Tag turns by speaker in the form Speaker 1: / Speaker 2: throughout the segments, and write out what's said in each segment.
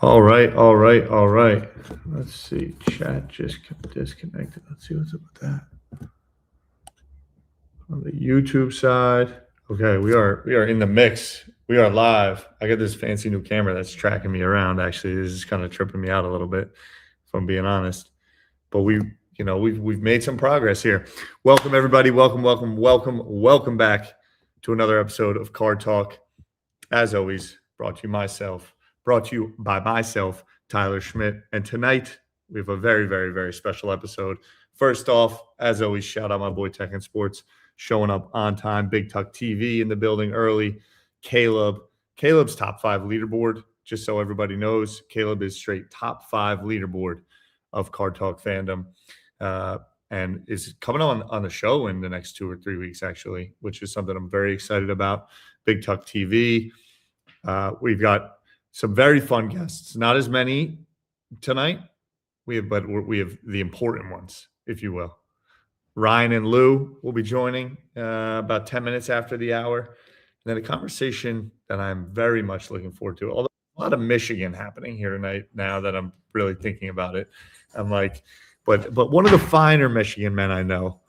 Speaker 1: All right, all right, all right. Let's see. Chat just disconnected. Let's see what's up with that. On the YouTube side. Okay, we are in the mix. We are live. I got this fancy new camera that's tracking me around. Actually, this is kind of tripping me out a little bit, if I'm being honest. But we've made some progress here. Welcome everybody. Welcome back to another episode of Card Talk. As always, brought to you by myself, Tyler Schmidt. And tonight we have a very, very, very special episode. First off, as always, shout out my boy Tech and Sports showing up on time. Big Tuck TV in the building early. Caleb's top 5 leaderboard. Just so everybody knows, Caleb is straight top 5 leaderboard of Card Talk fandom. And is coming on the show in the next 2 or 3 weeks, actually, which is something I'm very excited about. Big Tuck TV. We've got some very fun guests. Not as many tonight, but we have the important ones, if you will. Ryan and Lou will be joining about 10 minutes after the hour. And then a conversation that I'm very much looking forward to. Although a lot of Michigan happening here tonight now that I'm really thinking about it. I'm like, but one of the finer Michigan men I know,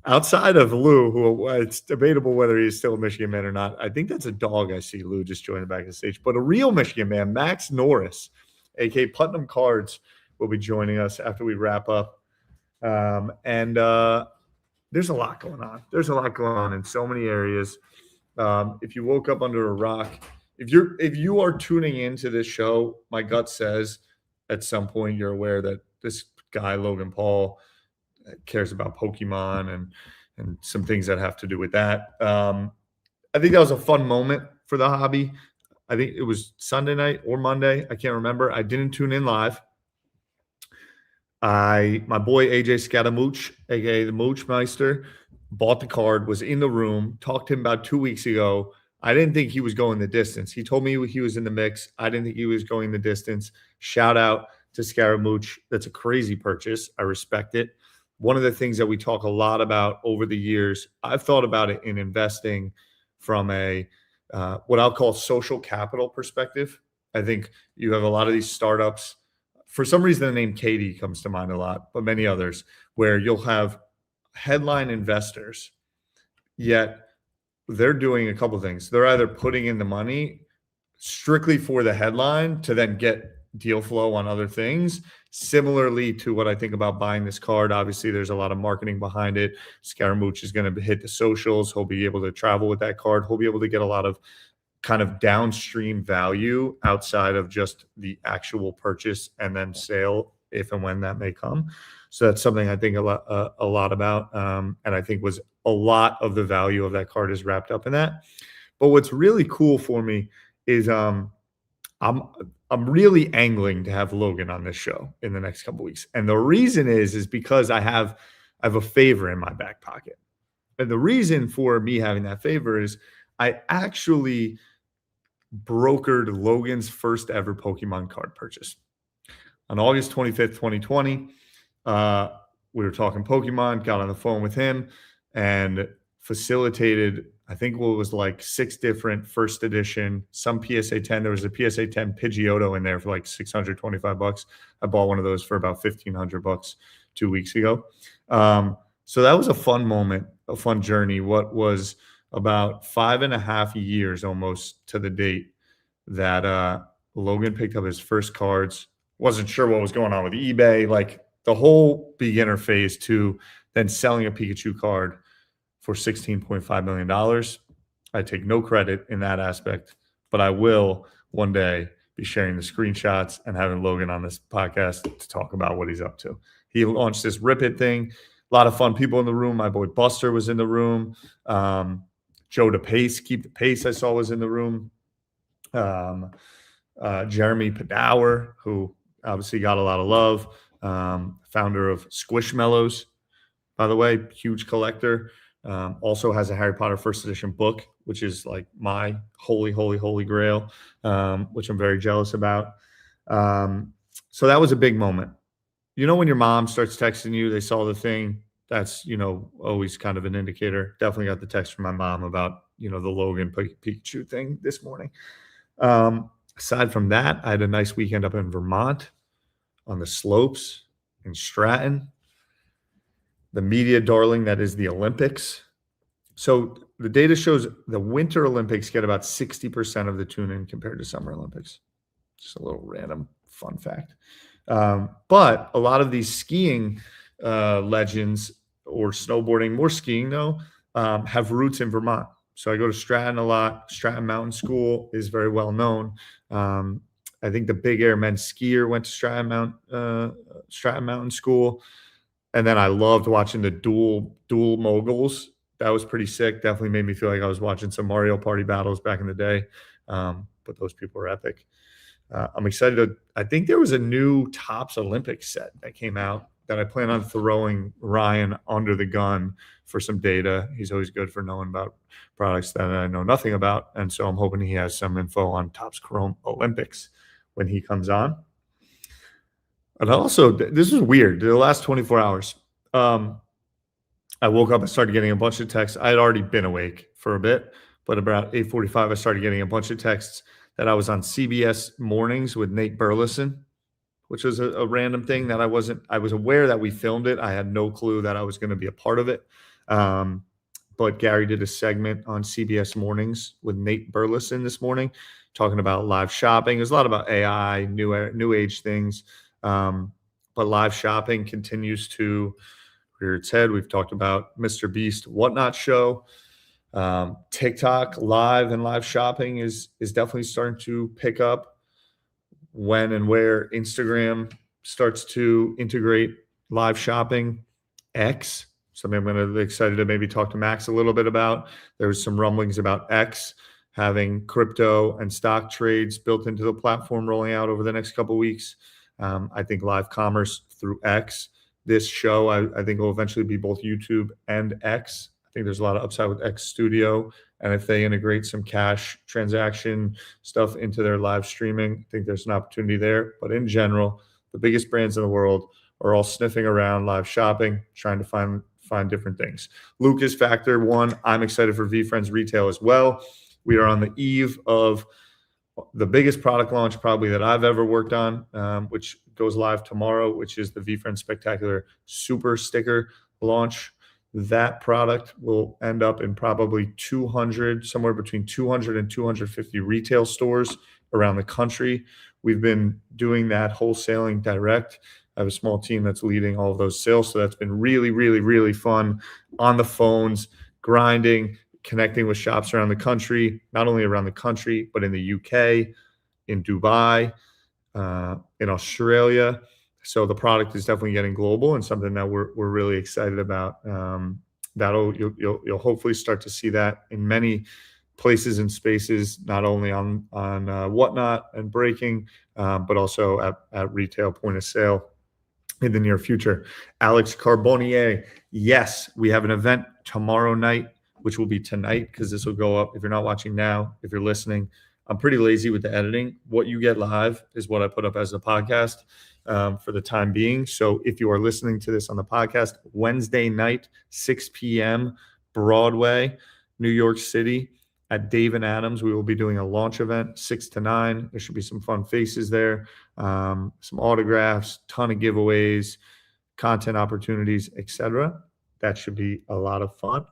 Speaker 1: outside of Lou, who it's debatable whether he's still a Michigan man or not. I think that's a dog I see Lou just joining back the stage. But a real Michigan man, Max Norris, a.k.a. Putnam Cards, will be joining us after we wrap up. And there's a lot going on. There's a lot going on in so many areas. If you woke up under a rock, if you are tuning into this show, my gut says at some point you're aware that this guy, Logan Paul, cares about Pokemon and some things that have to do with that. I think that was a fun moment for the hobby. I think it was Sunday night or Monday. I can't remember. I didn't tune in live. My boy AJ Scatamooch, aka the Mooch Meister, bought the card, was in the room, talked to him about 2 weeks ago. I didn't think he was going the distance. He told me he was in the mix. I didn't think he was going the distance. Shout out to Scaramouche. That's a crazy purchase. I respect it. One of the things that we talk a lot about over the years, I've thought about it in investing from a what I'll call social capital perspective. I think you have a lot of these startups. For some reason, the name Katie comes to mind a lot, but many others, where you'll have headline investors, yet they're doing a couple of things. They're either putting in the money strictly for the headline to then get deal flow on other things. Similarly to what I think about buying this card, obviously there's a lot of marketing behind it. Scaramouche is going to hit the socials. He'll be able to travel with that card. He'll be able to get a lot of kind of downstream value outside of just the actual purchase and then sale, if and when that may come. So that's something I think a lot about, and I think was a lot of the value of that card is wrapped up in that. But what's really cool for me is I'm really angling to have Logan on this show in the next couple of weeks. And the reason is because I have a favor in my back pocket. And the reason for me having that favor is I actually brokered Logan's first ever Pokemon card purchase. On August 25th, 2020, we were talking Pokemon, got on the phone with him and facilitated, I think what was like 6 different first edition, some PSA 10. There was a PSA 10 Pidgeotto in there for like $625. I bought one of those for about $1,500 2 weeks ago. So that was a fun moment, a fun journey. What was about 5.5 years almost to the date that Logan picked up his first cards. Wasn't sure what was going on with eBay, like the whole beginner phase to then selling a Pikachu card for $16.5 million. I take no credit in that aspect, but I will one day be sharing the screenshots and having Logan on this podcast to talk about what he's up to. He launched this Rip It thing. A lot of fun people in the room. My boy Buster was in the room. Joe DePace, Keep the Pace, I saw was in the room. Jeremy Padower, who obviously got a lot of love. Founder of Squishmallows, by the way, huge collector. Also has a Harry Potter first edition book, which is like my holy grail, which I'm very jealous about. So that was a big moment. You know, when your mom starts texting you, they saw the thing, that's, always kind of an indicator. Definitely got the text from my mom about, the Logan Pikachu thing this morning. Aside from that, I had a nice weekend up in Vermont on the slopes in Stratton, the media darling that is the Olympics. So the data shows the Winter Olympics get about 60% of the tune in compared to Summer Olympics. Just a little random fun fact. But a lot of these skiing legends or snowboarding, more skiing though, have roots in Vermont. So I go to Stratton a lot. Stratton Mountain School is very well known. I think the Big Air men's skier went to Stratton Mountain School, and then I loved watching the dual moguls. That was pretty sick. Definitely made me feel like I was watching some Mario Party battles back in the day. But those people are epic. I'm excited I think there was a new Topps Olympic set that came out that I plan on throwing Ryan under the gun for some data. He's always good for knowing about products that I know nothing about. And so I'm hoping he has some info on Topps Chrome Olympics when he comes on. And also, this is weird. The last 24 hours, I woke up and started getting a bunch of texts. I had already been awake for a bit, but about 8:45, I started getting a bunch of texts that I was on CBS Mornings with Nate Burleson, which was a random thing that I was aware that we filmed it. I had no clue that I was going to be a part of it. But Gary did a segment on CBS Mornings with Nate Burleson this morning, talking about live shopping. There's a lot about AI, new age things. But live shopping continues to rear its head. We've talked about Mr. Beast Whatnot show. TikTok live and live shopping is definitely starting to pick up when and where Instagram starts to integrate live shopping. X, something I'm going to be excited to maybe talk to Max a little bit about. There's some rumblings about X having crypto and stock trades built into the platform rolling out over the next couple of weeks. I think live commerce through X. This show, I think, will eventually be both YouTube and X. I think there's a lot of upside with X Studio. And if they integrate some cash transaction stuff into their live streaming, I think there's an opportunity there. But in general, the biggest brands in the world are all sniffing around live shopping, trying to find different things. Lucas Factor 1, I'm excited for VeeFriends Retail as well. We are on the eve of the biggest product launch probably that I've ever worked on, which goes live tomorrow, which is the VeeFriends Spectacular Super Sticker launch. That product will end up in probably 200, somewhere between 200 and 250 retail stores around the country. We've been doing that wholesaling direct. I have a small team that's leading all of those sales. So that's been really, really, really fun on the phones, grinding, connecting with shops around the country, not only around the country, but in the UK, in Dubai, in Australia. So the product is definitely getting global and something that we're really excited about. You'll hopefully start to see that in many places and spaces, not only on Whatnot and Breaking, but also at retail point of sale in the near future. Alex Carbonier, yes, we have an event tomorrow night, which will be tonight because this will go up. If you're not watching now, if you're listening, I'm pretty lazy with the editing. What you get live is what I put up as a podcast for the time being. So if you are listening to this on the podcast, Wednesday night, 6 p.m., Broadway, New York City, at Dave and Adams, we will be doing a launch event, 6 to 9. There should be some fun faces there, some autographs, ton of giveaways, content opportunities, etc. That should be a lot of fun.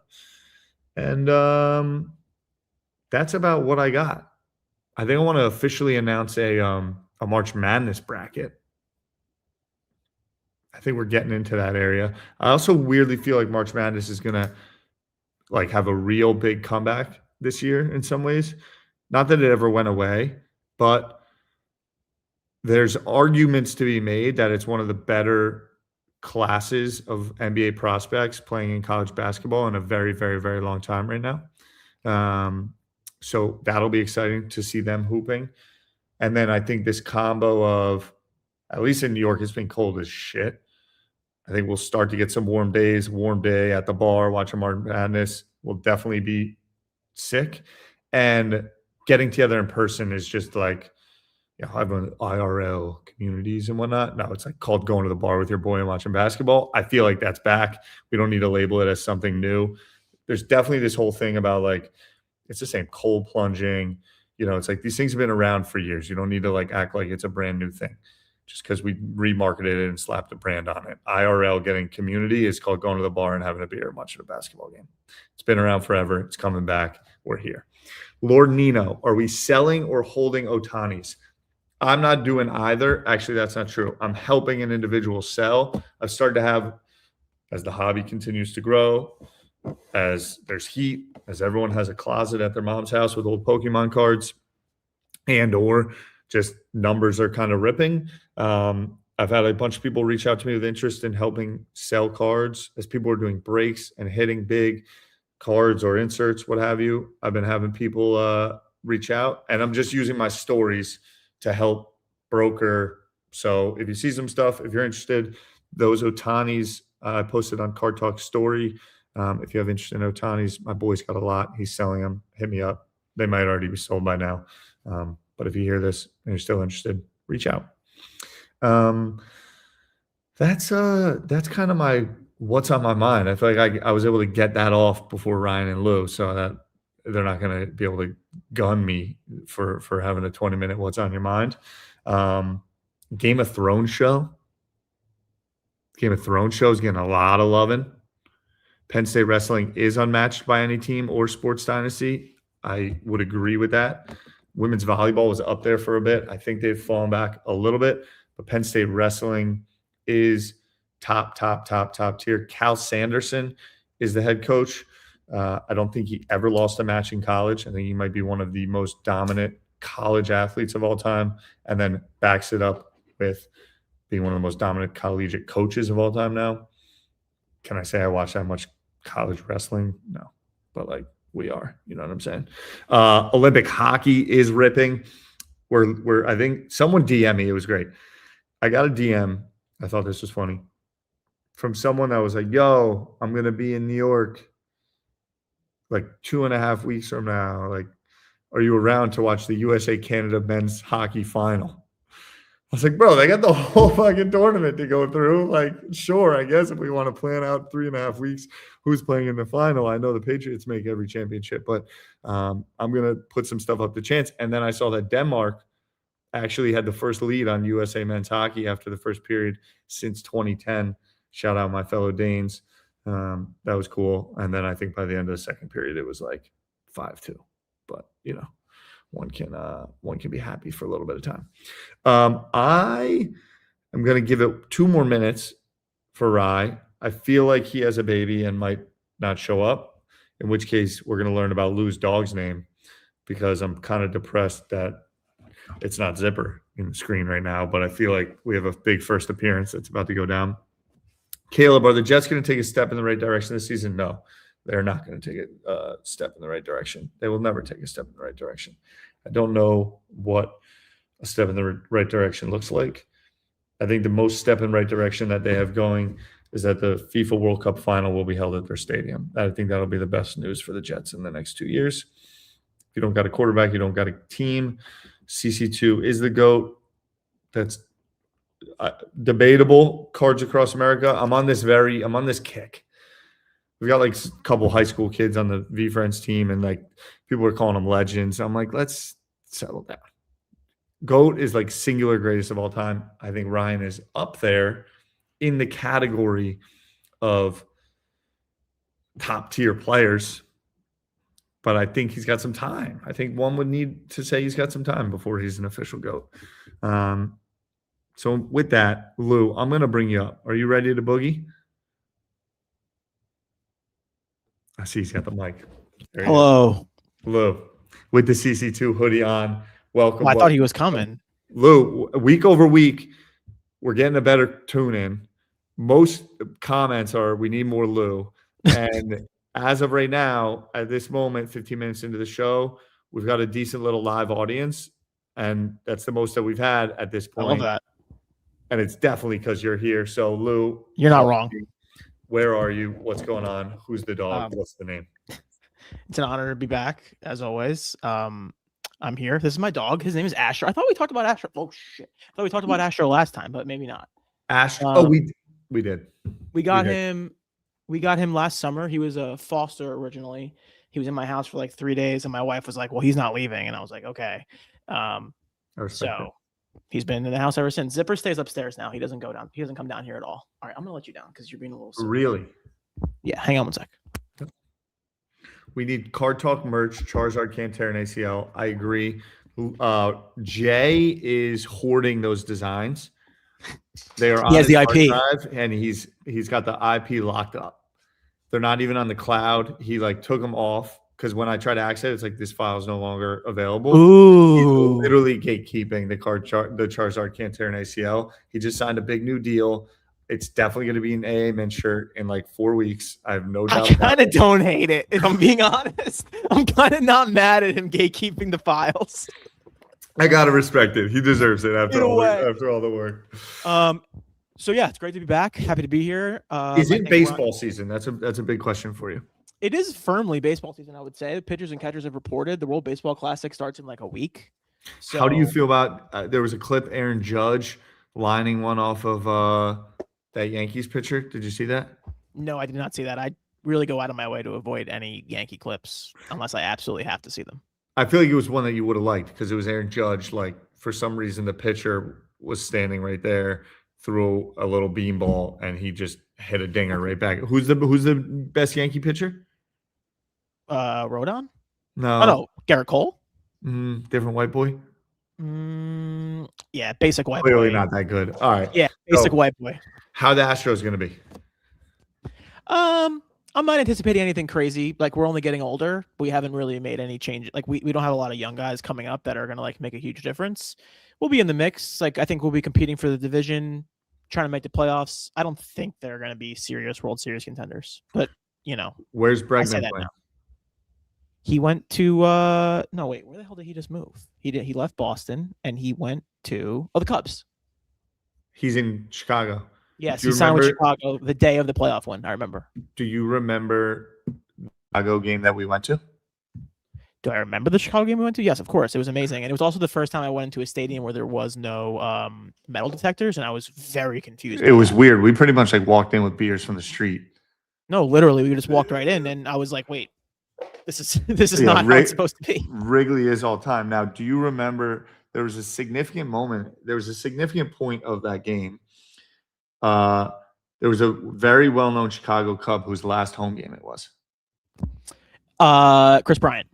Speaker 1: And that's about what I got. I think I want to officially announce a March Madness bracket. I think we're getting into that area. I also weirdly feel like March Madness is gonna have a real big comeback this year in some ways. Not that it ever went away, but there's arguments to be made that it's one of the better classes of NBA prospects playing in college basketball in a very, very, very long time right now. So that'll be exciting to see them hooping. And then I think this combo of, at least in New York, it's been cold as shit. I think we'll start to get some warm days, warm day at the bar, watching March Madness will definitely be sick. And getting together in person is just like, having IRL communities and whatnot. No, it's like called going to the bar with your boy and watching basketball. I feel like that's back. We don't need to label it as something new. There's definitely this whole thing about it's the same cold plunging, It's like these things have been around for years. You don't need to like act like it's a brand new thing just because we remarketed it and slapped a brand on it. IRL getting community is called going to the bar and having a beer and watching a basketball game. It's been around forever. It's coming back. We're here. Lord Nino, are we selling or holding Otanis? I'm not doing either. Actually, that's not true. I'm helping an individual sell. I've started to have, as the hobby continues to grow, as there's heat, as everyone has a closet at their mom's house with old Pokemon cards, and or just numbers are kind of ripping. I've had a bunch of people reach out to me with interest in helping sell cards as people are doing breaks and hitting big cards or inserts, what have you. I've been having people reach out, and I'm just using my stories to help broker. So if you see some stuff, if you're interested, those Otanis I posted on Card Talk story. If you have interest in Otanis, my boy's got a lot. He's selling them. Hit me up. They might already be sold by now. But if you hear this and you're still interested, reach out. That's kind of my what's on my mind. I feel like I was able to get that off before Ryan and Lou, so that they're not going to be able to gun me for having a 20-minute what's on your mind. Game of Thrones show. Game of Thrones show is getting a lot of loving. Penn State wrestling is unmatched by any team or sports dynasty. I would agree with that. Women's volleyball was up there for a bit. I think they've fallen back a little bit, but Penn State wrestling is top tier. Cal Sanderson is the head coach. I don't think he ever lost a match in college. I think he might be one of the most dominant college athletes of all time, and then backs it up with being one of the most dominant collegiate coaches of all time now. Can I say I watch that much college wrestling? No, but like we are, you know what I'm saying? Olympic hockey is ripping. We're I think someone DM me. It was great. I got a DM. I thought this was funny from someone that was like, yo, I'm going to be in New York like 2.5 weeks from now. Like, are you around to watch the USA Canada men's hockey final? I was like, bro, they got the whole fucking tournament to go through. Like, sure, I guess if we want to plan out 3.5 weeks, who's playing in the final? I know the Patriots make every championship, but I'm going to put some stuff up to chance. And then I saw that Denmark actually had the first lead on USA men's hockey after the first period since 2010. Shout out my fellow Danes. That was cool. And then I think by the end of the second period, it was like 5-2. But, you know, one can be happy for a little bit of time. I am going to give it 2 more minutes for Rye. I feel like he has a baby and might not show up, in which case we're going to learn about Lou's dog's name, because I'm kind of depressed that it's not Zipper in the screen right now, but I feel like we have a big first appearance that's about to go down. Caleb, are the Jets going to take a step in the right direction this season? No, they're not going to take a step in the right direction. They will never take a step in the right direction. I don't know what a step in the right direction looks like. I think the most step in the right direction that they have going is that the FIFA World Cup final will be held at their stadium. I think that'll be the best news for the Jets in the next 2 years. If you don't got a quarterback, you don't got a team. CC2 is the GOAT. That's debatable. Cards Across America. I'm on this kick. We've got like a couple high school kids on the V-Friends team, and like people are calling them legends. I'm like, let's settle down. GOAT is like singular greatest of all time. I think Ryan is up there in the category of top tier players, but I think he's got some time. I think one would need to say he's got some time before he's an official GOAT. So with that, Lou, I'm going to bring you up. Are you ready to boogie? I see he's got the mic.
Speaker 2: Hello.
Speaker 1: Lou, with the CC2 hoodie on. Welcome.
Speaker 2: Well, I thought he was coming.
Speaker 1: Lou, week over week, we're getting a better tune in. Most comments are, we need more Lou. And as of right now, at this moment, 15 minutes into the show, we've got a decent little live audience. And that's the most that we've had at this point.
Speaker 2: I love that.
Speaker 1: And it's definitely because you're here. So, Lou,
Speaker 2: you're not wrong.
Speaker 1: Where are you? What's going on? Who's the dog? What's the name?
Speaker 2: It's an honor to be back, as always. I'm here. This is my dog. His name is Asher. I thought we talked about Asher. Oh, shit. I thought we talked about Asher last time, but maybe not.
Speaker 1: Asher. We did.
Speaker 2: We got him last summer. He was a foster originally. He was in my house for like 3 days, and my wife was like, "Well, he's not leaving," and I was like, "Okay."
Speaker 1: I respect
Speaker 2: So he's been in the house ever since. Zipper stays upstairs now. He doesn't go down. He doesn't come down here at all. All right, I'm gonna let you down because you're being a little
Speaker 1: it.
Speaker 2: silly.
Speaker 1: Really?
Speaker 2: Yeah, hang on one sec.
Speaker 1: We need Card Talk merch, Charizard, Cantera, and ACL. I agree. Jay is hoarding those designs. They are on
Speaker 2: He has
Speaker 1: his
Speaker 2: the
Speaker 1: hard
Speaker 2: IP.
Speaker 1: drive, and he's got the IP locked up. They're not even on the cloud. He like took them off because when I try to access it, it's like this file is no longer available. He's
Speaker 2: Ooh.
Speaker 1: literally gatekeeping the Charizard, Cantera, and ACL. He just signed a big new deal. It's definitely going to be an AA Mint shirt in like 4 weeks. I have no
Speaker 2: I
Speaker 1: doubt about
Speaker 2: kind of
Speaker 1: it.
Speaker 2: don't hate it, if I'm being honest. I'm kind of not mad at him gatekeeping the files.
Speaker 1: I gotta respect it. He deserves it after
Speaker 2: In a
Speaker 1: all
Speaker 2: way.
Speaker 1: after all the work.
Speaker 2: So yeah, it's great to be back. Happy to be here.
Speaker 1: Is
Speaker 2: I
Speaker 1: it
Speaker 2: think
Speaker 1: baseball season? That's a big question for you.
Speaker 2: It is firmly baseball season, I would say. The pitchers and catchers have reported the World Baseball Classic starts in like a week. So
Speaker 1: How do you feel about? There was a clip, Aaron Judge lining one off of that Yankees pitcher. Did you see that?
Speaker 2: No, I did not see that. I really go out of my way to avoid any Yankee clips unless I absolutely have to see them.
Speaker 1: I feel like it was one that you would have liked because it was Aaron Judge. Like for some reason, the pitcher was standing right there, threw a little beanball, and he just hit a dinger right back. Who's the best Yankee pitcher?
Speaker 2: Rodon?
Speaker 1: No,
Speaker 2: Oh no, Garrett Cole?
Speaker 1: Different white boy.
Speaker 2: Yeah, basic white
Speaker 1: Clearly
Speaker 2: boy.
Speaker 1: not that good. All right.
Speaker 2: Yeah, basic
Speaker 1: So,
Speaker 2: white boy.
Speaker 1: how the Astros going to be?
Speaker 2: I'm not anticipating anything crazy. Like we're only getting older. We haven't really made any change. Like we don't have a lot of young guys coming up that are gonna like make a huge difference. We'll be in the mix. Like I think we'll be competing for the division, trying to make the playoffs. I don't think they're gonna be serious World Series contenders. But you know,
Speaker 1: Where's
Speaker 2: I say
Speaker 1: Bregman
Speaker 2: that
Speaker 1: playing?
Speaker 2: now. He went to no wait, where the hell did he just move? He left Boston and he went to the Cubs.
Speaker 1: He's in Chicago.
Speaker 2: Yes,
Speaker 1: Do
Speaker 2: he
Speaker 1: you
Speaker 2: signed with
Speaker 1: remember-
Speaker 2: Chicago the day of the playoff win. I remember.
Speaker 1: Do you remember the Chicago game that we went to?
Speaker 2: Do I remember the Chicago game we went to? Yes, of course. It was amazing. And it was also the first time I went into a stadium where there was no metal detectors, and I was very confused.
Speaker 1: It was weird. We pretty much like walked in with beers from the street.
Speaker 2: No, literally, we just walked right in, and I was like, "Wait, this is
Speaker 1: Yeah,
Speaker 2: not how it's supposed to be."
Speaker 1: Wrigley is all time. Now, do you remember there was a significant moment? There was a significant point of that game. There was a very well-known Chicago Cub whose last home game it was.
Speaker 2: Chris Bryant.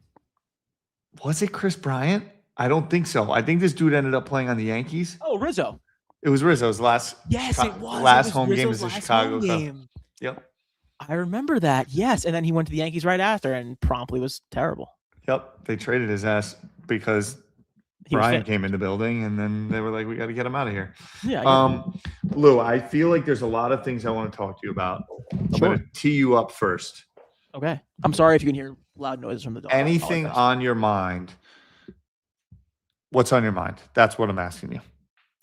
Speaker 1: Was it Chris Bryant? I don't think so. I think this dude ended up playing on the Yankees.
Speaker 2: Oh, Rizzo.
Speaker 1: It was Rizzo's last.
Speaker 2: Yes, it was.
Speaker 1: Last
Speaker 2: It was
Speaker 1: home game
Speaker 2: Rizzo's
Speaker 1: is the
Speaker 2: last
Speaker 1: Chicago
Speaker 2: home
Speaker 1: Cub.
Speaker 2: game.
Speaker 1: Yep.
Speaker 2: I remember that. Yes, and then he went to the Yankees right after, and promptly was terrible.
Speaker 1: Yep. They traded his ass because
Speaker 2: He was
Speaker 1: Brian
Speaker 2: fit.
Speaker 1: came in the building, and then they were like, "We got to get him out of here."
Speaker 2: Yeah.
Speaker 1: Lou, I feel like there's a lot of things I want to talk to you about. I'm
Speaker 2: Sure.
Speaker 1: going to tee you up first.
Speaker 2: Okay. I'm sorry if you can hear loud noises from the dog. I
Speaker 1: Anything
Speaker 2: apologize.
Speaker 1: on your mind? What's on your mind? That's what I'm asking you.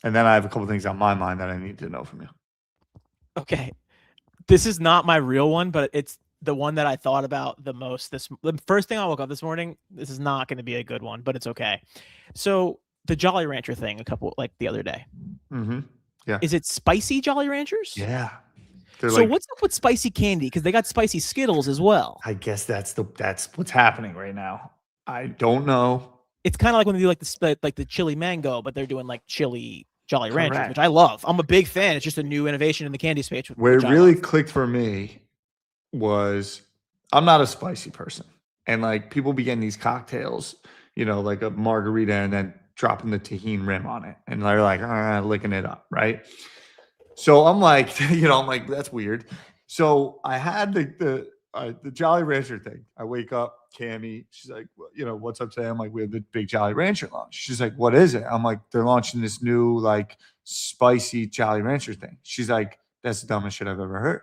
Speaker 1: And then I have a couple things on my mind that I need to know from you.
Speaker 2: Okay. This is not my real one, but it's the one that I thought about the most. The first thing I woke up this morning, this is not going to be a good one, but it's okay. So the Jolly Rancher thing the other day.
Speaker 1: Mm-hmm.
Speaker 2: Is it spicy Jolly Ranchers?
Speaker 1: Yeah. They're
Speaker 2: So
Speaker 1: like,
Speaker 2: what's up with spicy candy? Because they got spicy Skittles as well.
Speaker 1: I guess that's what's happening right now. I don't know.
Speaker 2: It's kind of like when they do the chili mango, but they're doing like chili Jolly Ranchers,
Speaker 1: Correct.
Speaker 2: which I love. I'm a big fan. It's just a new innovation in the candy space.
Speaker 1: Where
Speaker 2: which
Speaker 1: it
Speaker 2: I
Speaker 1: really
Speaker 2: love.
Speaker 1: clicked for me was I'm not a spicy person. And like people be getting these cocktails, like a margarita and then dropping the tahini rim on it. And they're like, licking it up. Right. So I'm like, that's weird. So I had the Jolly Rancher thing. I wake up, Cammie, she's like, what's up today? I'm like, we have the big Jolly Rancher launch. She's like, what is it? I'm like, they're launching this new like spicy Jolly Rancher thing. She's like, that's the dumbest shit I've ever heard.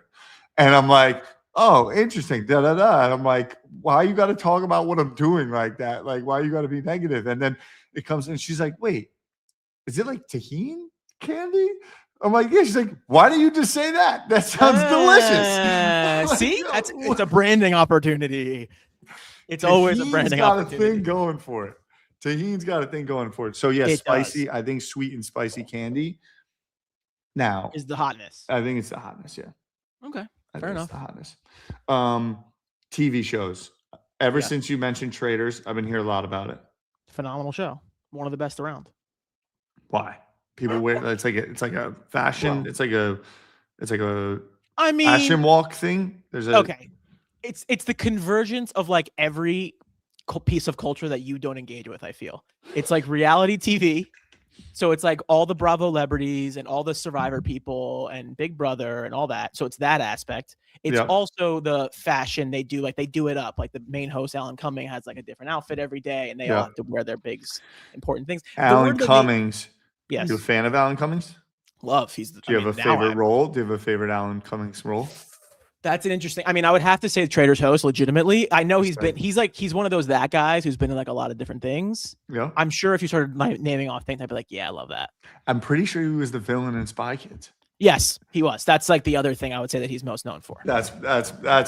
Speaker 1: And I'm like, oh, interesting. Da da da. And I'm like, why you got to talk about what I'm doing like that? Like, why you got to be negative? And then it comes and she's like, wait, is it like tahini candy? I'm like, yeah. She's like, why do you just say that? That sounds delicious.
Speaker 2: See, it's a branding opportunity. It's always a branding opportunity.
Speaker 1: Got a thing going for it. Tahini's got a thing going for it. So yes,
Speaker 2: It
Speaker 1: spicy.
Speaker 2: does.
Speaker 1: I think sweet and spicy candy. Now
Speaker 2: Is the hotness.
Speaker 1: I think it's the hotness. Yeah.
Speaker 2: Okay.
Speaker 1: I
Speaker 2: Fair
Speaker 1: think it's
Speaker 2: enough.
Speaker 1: the hotness. TV shows. Ever
Speaker 2: Yeah.
Speaker 1: since you mentioned Traders, I've been hearing a lot about it.
Speaker 2: Phenomenal show. One of the best around.
Speaker 1: Why? People wear it's like a fashion.
Speaker 2: Well,
Speaker 1: It's like a
Speaker 2: I
Speaker 1: fashion
Speaker 2: mean,
Speaker 1: walk thing. There's a
Speaker 2: okay. It's the convergence of like every piece of culture that you don't engage with, I feel. It's like reality TV. So it's like all the Bravo celebrities and all the Survivor people and Big Brother and all that. So it's that aspect. It's
Speaker 1: yeah.
Speaker 2: also the fashion they do. Like they do it up. Like the main host, Alan Cumming, has like a different outfit every day, and they all
Speaker 1: Yeah.
Speaker 2: have to wear their big important things.
Speaker 1: Alan Cummings. Are
Speaker 2: Yes.
Speaker 1: you a fan of Alan Cummings?
Speaker 2: Love. He's.
Speaker 1: Do you have a favorite role? Do you have a favorite Alan Cummings role?
Speaker 2: That's an interesting. I mean, I would have to say the Trader's host. Legitimately, I know he's one of those that guys who's been in like a lot of different things.
Speaker 1: Yeah,
Speaker 2: I'm sure if you started naming off things, I'd be like, yeah, I love that.
Speaker 1: I'm pretty sure he was the villain in Spy Kids.
Speaker 2: Yes, he was. That's like the other thing I would say that he's most known for.
Speaker 1: That's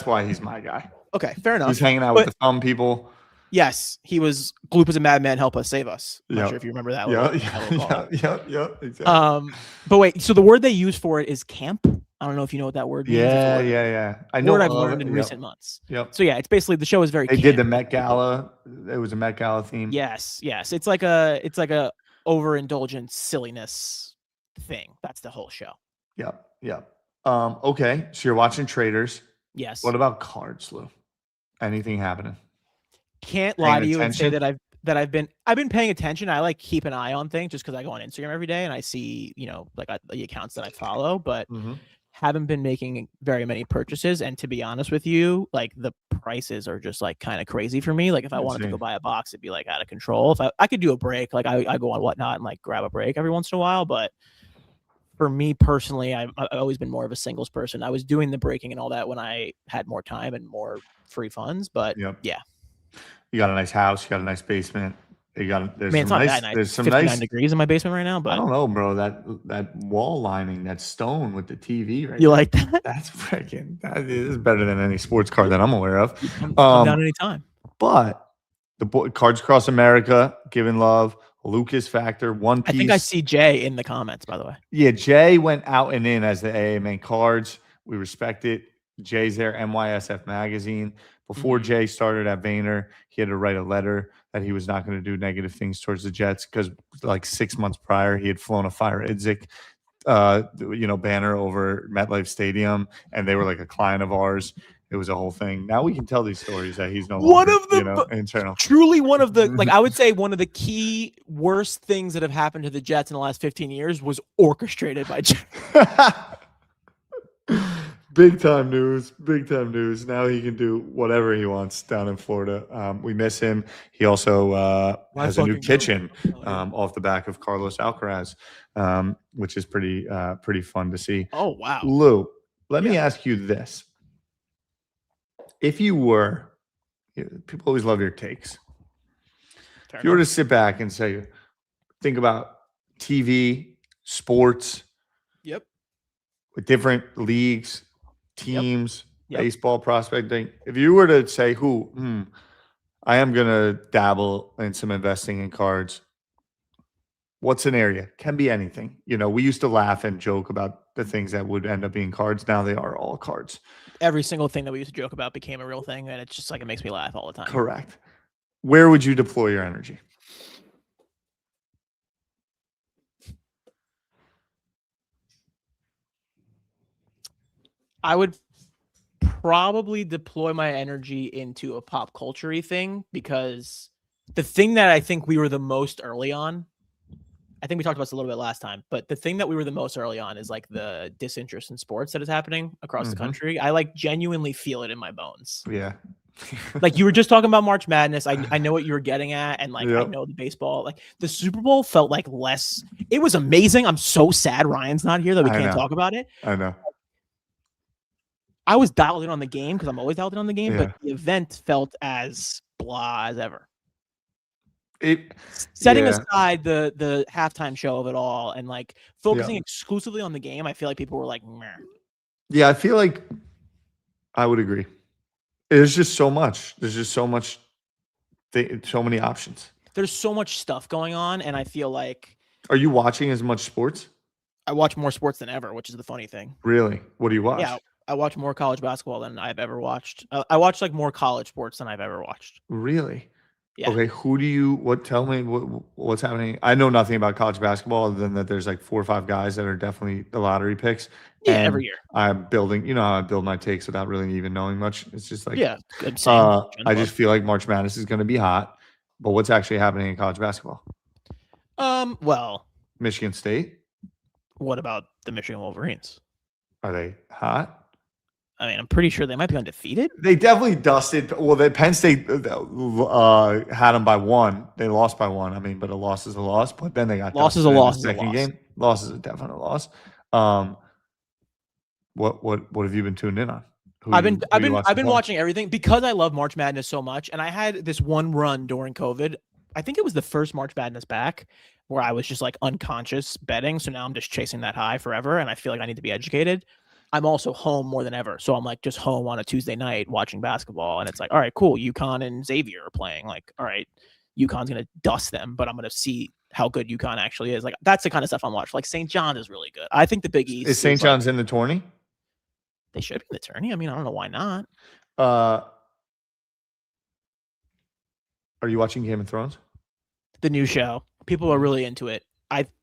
Speaker 1: why he's my guy.
Speaker 2: Okay, fair enough.
Speaker 1: He's hanging out with the thumb people.
Speaker 2: Yes, he was. Gloop is a madman. Help us, save us. I'm
Speaker 1: Yep.
Speaker 2: not sure if you remember that.
Speaker 1: Yeah, exactly.
Speaker 2: But wait. So the word they use for it is camp. I don't know if you know what that word means.
Speaker 1: Yeah. I know.
Speaker 2: Word I've learned in recent months.
Speaker 1: Yep.
Speaker 2: So yeah, it's basically the show is very.
Speaker 1: They did the Met Gala. It was a Met Gala theme.
Speaker 2: Yes. It's like a overindulgent silliness thing. That's the whole show.
Speaker 1: Yep. Okay. So you're watching Traders.
Speaker 2: Yes.
Speaker 1: What about Cards, Lou? Anything happening?
Speaker 2: Can't lie to you and say that I've been paying attention. I like keep an eye on things just because I go on Instagram every day and I see, like the accounts that I follow, but haven't been making very many purchases. And to be honest with you, like the prices are just like kind of crazy for me. Like if I wanted to go buy a box, it'd be like out of control. If I could do a break, like I go on Whatnot and like grab a break every once in a while. But for me personally, I've always been more of a singles person. I was doing the breaking and all that when I had more time and more free funds. But yeah.
Speaker 1: You got a nice house. You got a nice basement.
Speaker 2: It's not that nice.
Speaker 1: There's some
Speaker 2: 59 degrees in my basement right now, but
Speaker 1: I don't know, bro. That wall lining, that stone with the TV, right?
Speaker 2: You like that?
Speaker 1: That is better than any sports card that I'm aware of.
Speaker 2: Come down anytime.
Speaker 1: But the Cards Across America, giving love, Lucas Factor, One Piece.
Speaker 2: I think I see Jay in the comments, by the way.
Speaker 1: Yeah, Jay went out and in as the AMA Cards. We respect it. Jay's there, NYSF Magazine. Before Jay started at Vayner, he had to write a letter that he was not going to do negative things towards the Jets because like 6 months prior, he had flown a Fire Idzik, banner over MetLife Stadium, and they were like a client of ours. It was a whole thing. Now we can tell these stories that he's no longer, internal.
Speaker 2: Truly one of the, like I would say one of the key worst things that have happened to the Jets in the last 15 years was orchestrated by Jay.
Speaker 1: Big time news. Now he can do whatever he wants down in Florida. We miss him. He also has a new kitchen off the back of Carlos Alcaraz, which is pretty fun to see.
Speaker 2: Oh, wow.
Speaker 1: Lou, let me ask you this. If you were, people always love your takes. If you were to sit back and say, think about TV, sports, with different leagues, teams, baseball prospecting. If you were to say I am going to dabble in some investing in cards, what scenario? Can be anything. We used to laugh and joke about the things that would end up being cards. Now they are all cards.
Speaker 2: Every single thing that we used to joke about became a real thing, and it's just like it makes me laugh all the time.
Speaker 1: Correct. Where would you deploy your energy?
Speaker 2: I would probably deploy my energy into a pop culture-y thing because the thing that I think we were the most early on, I think we talked about this a little bit last time, but the thing that we were the most early on is like the disinterest in sports that is happening across the country. I like genuinely feel it in my bones.
Speaker 1: Yeah.
Speaker 2: Like you were just talking about March Madness. I know what you were getting at. And like, I know the baseball, like the Super Bowl felt like less, it was amazing. I'm so sad Ryan's not here that we can't talk about it.
Speaker 1: I know.
Speaker 2: I was dialed in on the game because I'm always dialed in on the game, but the event felt as blah as ever. Setting aside the halftime show of it all and like focusing exclusively on the game, I feel like people were like, meh.
Speaker 1: Yeah, I feel like I would agree. There's just so much. There's just so much. So many options.
Speaker 2: There's so much stuff going on, and I feel like.
Speaker 1: Are you watching as much sports?
Speaker 2: I watch more sports than ever, which is the funny thing.
Speaker 1: Really? What do you watch?
Speaker 2: Yeah, I watch more college basketball than I've ever watched. I watch like more college sports than I've ever watched.
Speaker 1: Really?
Speaker 2: Yeah.
Speaker 1: Okay, tell me what's happening. I know nothing about college basketball other than that there's like 4 or 5 guys that are definitely the lottery picks.
Speaker 2: Yeah,
Speaker 1: And
Speaker 2: every year.
Speaker 1: I'm building, you know how I build my takes without really even knowing much. It's just like,
Speaker 2: Yeah, good, same.
Speaker 1: I just feel like March Madness is going to be hot. But what's actually happening in college basketball?
Speaker 2: Well,
Speaker 1: Michigan State,
Speaker 2: what about the Michigan Wolverines?
Speaker 1: are they hot?
Speaker 2: I mean, I'm pretty sure they might be undefeated.
Speaker 1: They definitely dusted. Well, Penn State had them by 1. They lost by 1. I mean, but a loss is a loss. But then they got
Speaker 2: Loss is
Speaker 1: dusted
Speaker 2: a
Speaker 1: in the
Speaker 2: loss is a
Speaker 1: second
Speaker 2: loss.
Speaker 1: game. Loss is a definite loss. What have you been tuned in on?
Speaker 2: I've been watching everything because I love March Madness so much, and I had this one run during COVID. I think it was the first March Madness back where I was just like unconscious betting. So now I'm just chasing that high forever, and I feel like I need to be educated. I'm also home more than ever, so I'm like just home on a Tuesday night watching basketball, and it's like, all right, cool. UConn and Xavier are playing. Like, all right, UConn's gonna dust them, but I'm gonna see how good UConn actually is. Like, that's the kind of stuff I'm watching. Like, St. John's is really good. I think the Big East
Speaker 1: is St. John's
Speaker 2: like,
Speaker 1: in the tourney.
Speaker 2: They should be in the tourney. I mean, I don't know why not.
Speaker 1: Are you watching Game of Thrones?
Speaker 2: The new show. People are really into it.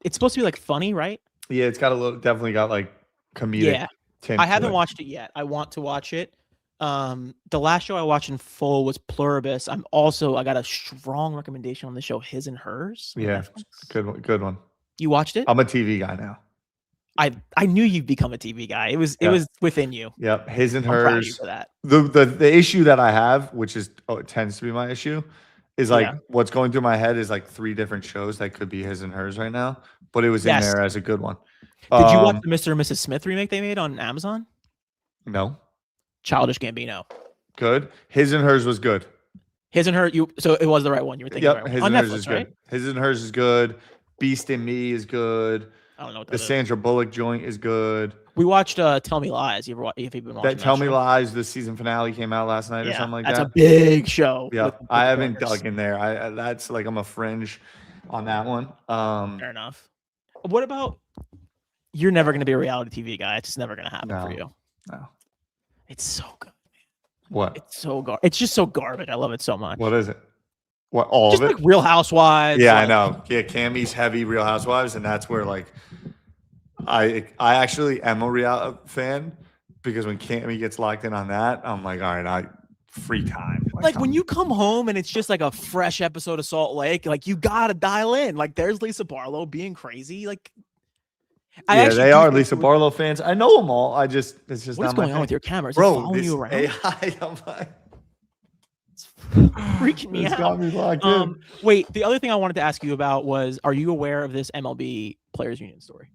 Speaker 2: It's supposed to be like funny, right?
Speaker 1: Yeah, it's got definitely got like comedic.
Speaker 2: Yeah.
Speaker 1: tint
Speaker 2: I
Speaker 1: to
Speaker 2: haven't
Speaker 1: it.
Speaker 2: watched it yet. I want to watch it. The last show I watched in full was Pluribus. I got a strong recommendation on the show His and Hers. on
Speaker 1: Yeah,
Speaker 2: Netflix.
Speaker 1: good one.
Speaker 2: You watched it?
Speaker 1: I'm a TV guy now.
Speaker 2: I knew you'd become a TV guy. It was within you.
Speaker 1: Yep, His and
Speaker 2: I'm proud of you
Speaker 1: Hers.
Speaker 2: for that.
Speaker 1: The issue that I have, which is it tends to be my issue, is like
Speaker 2: Yeah.
Speaker 1: what's going through my head is like 3 different shows that could be His and Hers right now, but it was in
Speaker 2: Yes.
Speaker 1: there as a good one.
Speaker 2: Did you watch the Mr. and Mrs. Smith remake they made on Amazon?
Speaker 1: No.
Speaker 2: Childish Gambino.
Speaker 1: Good. His and Hers was good.
Speaker 2: His and Her. So it was the right one. You were thinking.
Speaker 1: Yep.
Speaker 2: The right
Speaker 1: His
Speaker 2: one.
Speaker 1: and
Speaker 2: On
Speaker 1: Hers
Speaker 2: Netflix,
Speaker 1: is
Speaker 2: right?
Speaker 1: good. His and Hers is good. Beast in Me is good.
Speaker 2: I don't know what that
Speaker 1: The
Speaker 2: is.
Speaker 1: Sandra Bullock joint is good.
Speaker 2: We watched Tell Me Lies. If you've been watching
Speaker 1: That Tell Me
Speaker 2: show.
Speaker 1: Lies, the season finale came out last night or something like
Speaker 2: that's
Speaker 1: that.
Speaker 2: a big show.
Speaker 1: Yeah,
Speaker 2: with
Speaker 1: I haven't
Speaker 2: characters.
Speaker 1: dug in there. That's like I'm a fringe on that one.
Speaker 2: Fair enough. What about you're never going to be a reality TV guy? It's just never going to happen for
Speaker 1: No.
Speaker 2: you.
Speaker 1: No.
Speaker 2: It's so good.
Speaker 1: What?
Speaker 2: It's just so garbage. I love it so much.
Speaker 1: What is it? What all
Speaker 2: Just
Speaker 1: of it?
Speaker 2: like Real Housewives.
Speaker 1: Yeah, I
Speaker 2: like-
Speaker 1: know. Yeah, Cammy's heavy Real Housewives, and that's where like I actually am a Real fan because when Cammy gets locked in on that, I'm like, all right, free time.
Speaker 2: Like when you come home and it's just like a fresh episode of Salt Lake, like you gotta dial in. Like there's Lisa Barlow being crazy. Like
Speaker 1: yeah, they are Lisa
Speaker 2: Barlow.
Speaker 1: Barlow fans. I know them all. It's just
Speaker 2: What's
Speaker 1: not my
Speaker 2: going on
Speaker 1: thing.
Speaker 2: with your cameras?
Speaker 1: Bro,
Speaker 2: Following
Speaker 1: this
Speaker 2: you around?
Speaker 1: AI, I'm like,
Speaker 2: It's freaking me
Speaker 1: it's
Speaker 2: out.
Speaker 1: got me locked in.
Speaker 2: Wait, the other thing I wanted to ask you about was, are you aware of this MLB Players Union story?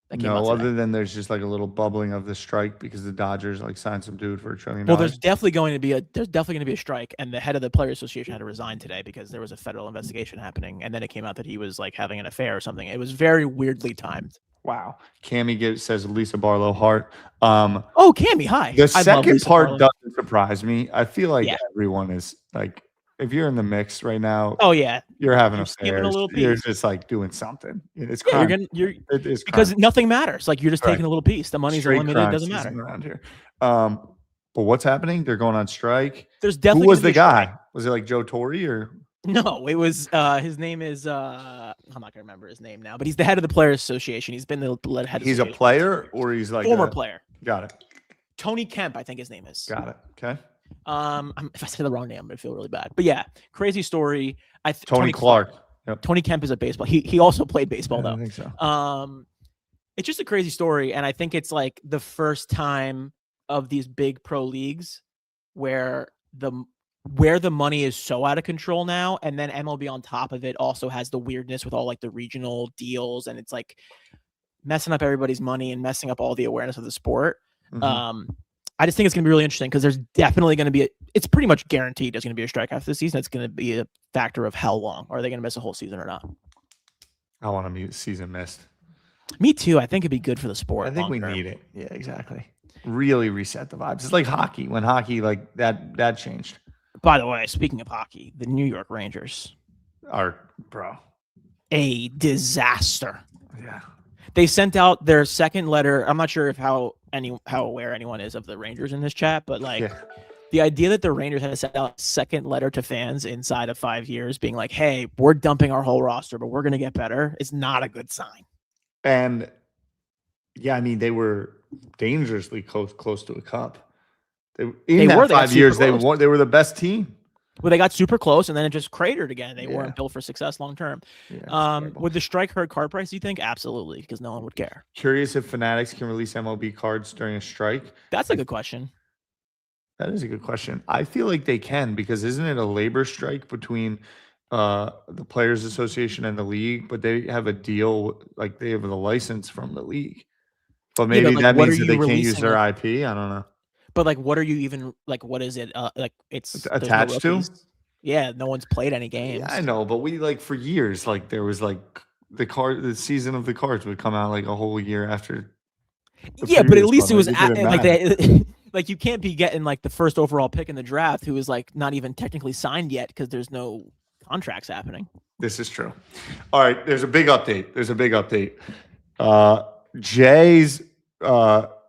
Speaker 2: That came out
Speaker 1: No,
Speaker 2: today?
Speaker 1: other than there's just like a little bubbling of the strike because the Dodgers like signed some dude for $1 trillion.
Speaker 2: Well, there's definitely going to be a strike, and the head of the Players Association had to resign today because there was a federal investigation happening, and then it came out that he was like having an affair or something. It was very weirdly timed.
Speaker 1: Wow. Cammy says Lisa Barlow heart.
Speaker 2: Oh, Cammy, hi.
Speaker 1: The
Speaker 2: I love
Speaker 1: second
Speaker 2: Lisa
Speaker 1: part
Speaker 2: Barlow.
Speaker 1: doesn't surprise me. I feel like
Speaker 2: Yeah.
Speaker 1: everyone is like, if you're in the mix right now,
Speaker 2: Oh yeah,
Speaker 1: you're having
Speaker 2: you're skipping a
Speaker 1: affairs.
Speaker 2: little
Speaker 1: You're
Speaker 2: piece.
Speaker 1: just like doing something. It's
Speaker 2: yeah,
Speaker 1: crime.
Speaker 2: you're
Speaker 1: It is
Speaker 2: because
Speaker 1: crime.
Speaker 2: nothing matters. Like you're just
Speaker 1: Correct.
Speaker 2: taking a little piece. The money's
Speaker 1: Straight
Speaker 2: unlimited. It
Speaker 1: crime
Speaker 2: doesn't
Speaker 1: season
Speaker 2: matter.
Speaker 1: around here. But what's happening? They're going on strike.
Speaker 2: There's definitely
Speaker 1: Who was
Speaker 2: gonna
Speaker 1: the
Speaker 2: be a strike.
Speaker 1: guy? Was it like Joe Torre or?
Speaker 2: No, it was his name is I'm not gonna remember his name now, but he's the head of the Players Association. He's been the head.
Speaker 1: He's a
Speaker 2: association.
Speaker 1: player or he's like
Speaker 2: former player.
Speaker 1: Got it.
Speaker 2: Tony Kemp, I think his name is.
Speaker 1: Got it. Okay.
Speaker 2: If I say the wrong name, I'm gonna feel really bad. But yeah, crazy story.
Speaker 1: Tony Clark. Yep.
Speaker 2: Tony Kemp is a baseball. He also played baseball
Speaker 1: Yeah, I
Speaker 2: though.
Speaker 1: think so.
Speaker 2: It's just a crazy story, and I think it's like the first time of these big pro leagues where the money is so out of control now, and then MLB on top of it also has the weirdness with all like the regional deals, and it's like messing up everybody's money and messing up all the awareness of the sport.
Speaker 1: Mhm.
Speaker 2: I just think it's going to be really interesting because there's definitely going to be it's pretty much guaranteed there's going to be a strike after the season. It's going to be a factor of how long. Are they going to miss a whole season or not?
Speaker 1: I want to mute season missed.
Speaker 2: Me too. I think it'd be good for the sport.
Speaker 1: I think we
Speaker 2: long-term.
Speaker 1: need it. Yeah, exactly. Really reset the vibes. It's like hockey. When hockey like that changed.
Speaker 2: By the way, speaking of hockey, the New York Rangers,
Speaker 1: Bro.
Speaker 2: a disaster.
Speaker 1: Yeah.
Speaker 2: They sent out their second letter. I'm not sure if how how aware anyone is of the Rangers in this chat, but like
Speaker 1: Yeah.
Speaker 2: the idea that the Rangers had to send out a second letter to fans inside of 5 years being like, hey, we're dumping our whole roster, but we're going to get better is not a good sign.
Speaker 1: And yeah, I mean, they were dangerously close to a cup. They
Speaker 2: got
Speaker 1: 5
Speaker 2: super
Speaker 1: years, they
Speaker 2: close.
Speaker 1: were the best team.
Speaker 2: Well, they got super close and then it just cratered again. They
Speaker 1: Yeah.
Speaker 2: weren't built for success long term.
Speaker 1: Yeah, it's terrible.
Speaker 2: Would the strike hurt card price, you think? Absolutely, because no one would care.
Speaker 1: Curious if Fanatics can release MLB cards during a strike.
Speaker 2: That's a good question.
Speaker 1: That is a good question. I feel like they can, because isn't it a labor strike between the Players Association and the league? But they have a deal, like they have the license from the league. But
Speaker 2: Yeah,
Speaker 1: maybe
Speaker 2: but, like,
Speaker 1: that
Speaker 2: what
Speaker 1: means
Speaker 2: are
Speaker 1: that they
Speaker 2: you
Speaker 1: can't use
Speaker 2: releasing,
Speaker 1: their
Speaker 2: like-
Speaker 1: IP. I don't know.
Speaker 2: But like, what are you even like? What is it? Like it's there's no
Speaker 1: Attached to?
Speaker 2: rookies. Yeah, no one's played any games.
Speaker 1: Yeah, I know, but we like for years, like there was like the season of the cards would come out like a whole year after. the
Speaker 2: Yeah, but at
Speaker 1: previous
Speaker 2: least it
Speaker 1: one.
Speaker 2: was
Speaker 1: Like, it didn't
Speaker 2: like
Speaker 1: matter.
Speaker 2: they like you can't be getting like the first overall pick in the draft who is like not even technically signed yet because there's no contracts happening.
Speaker 1: This is true. All right, there's a big update. Jay's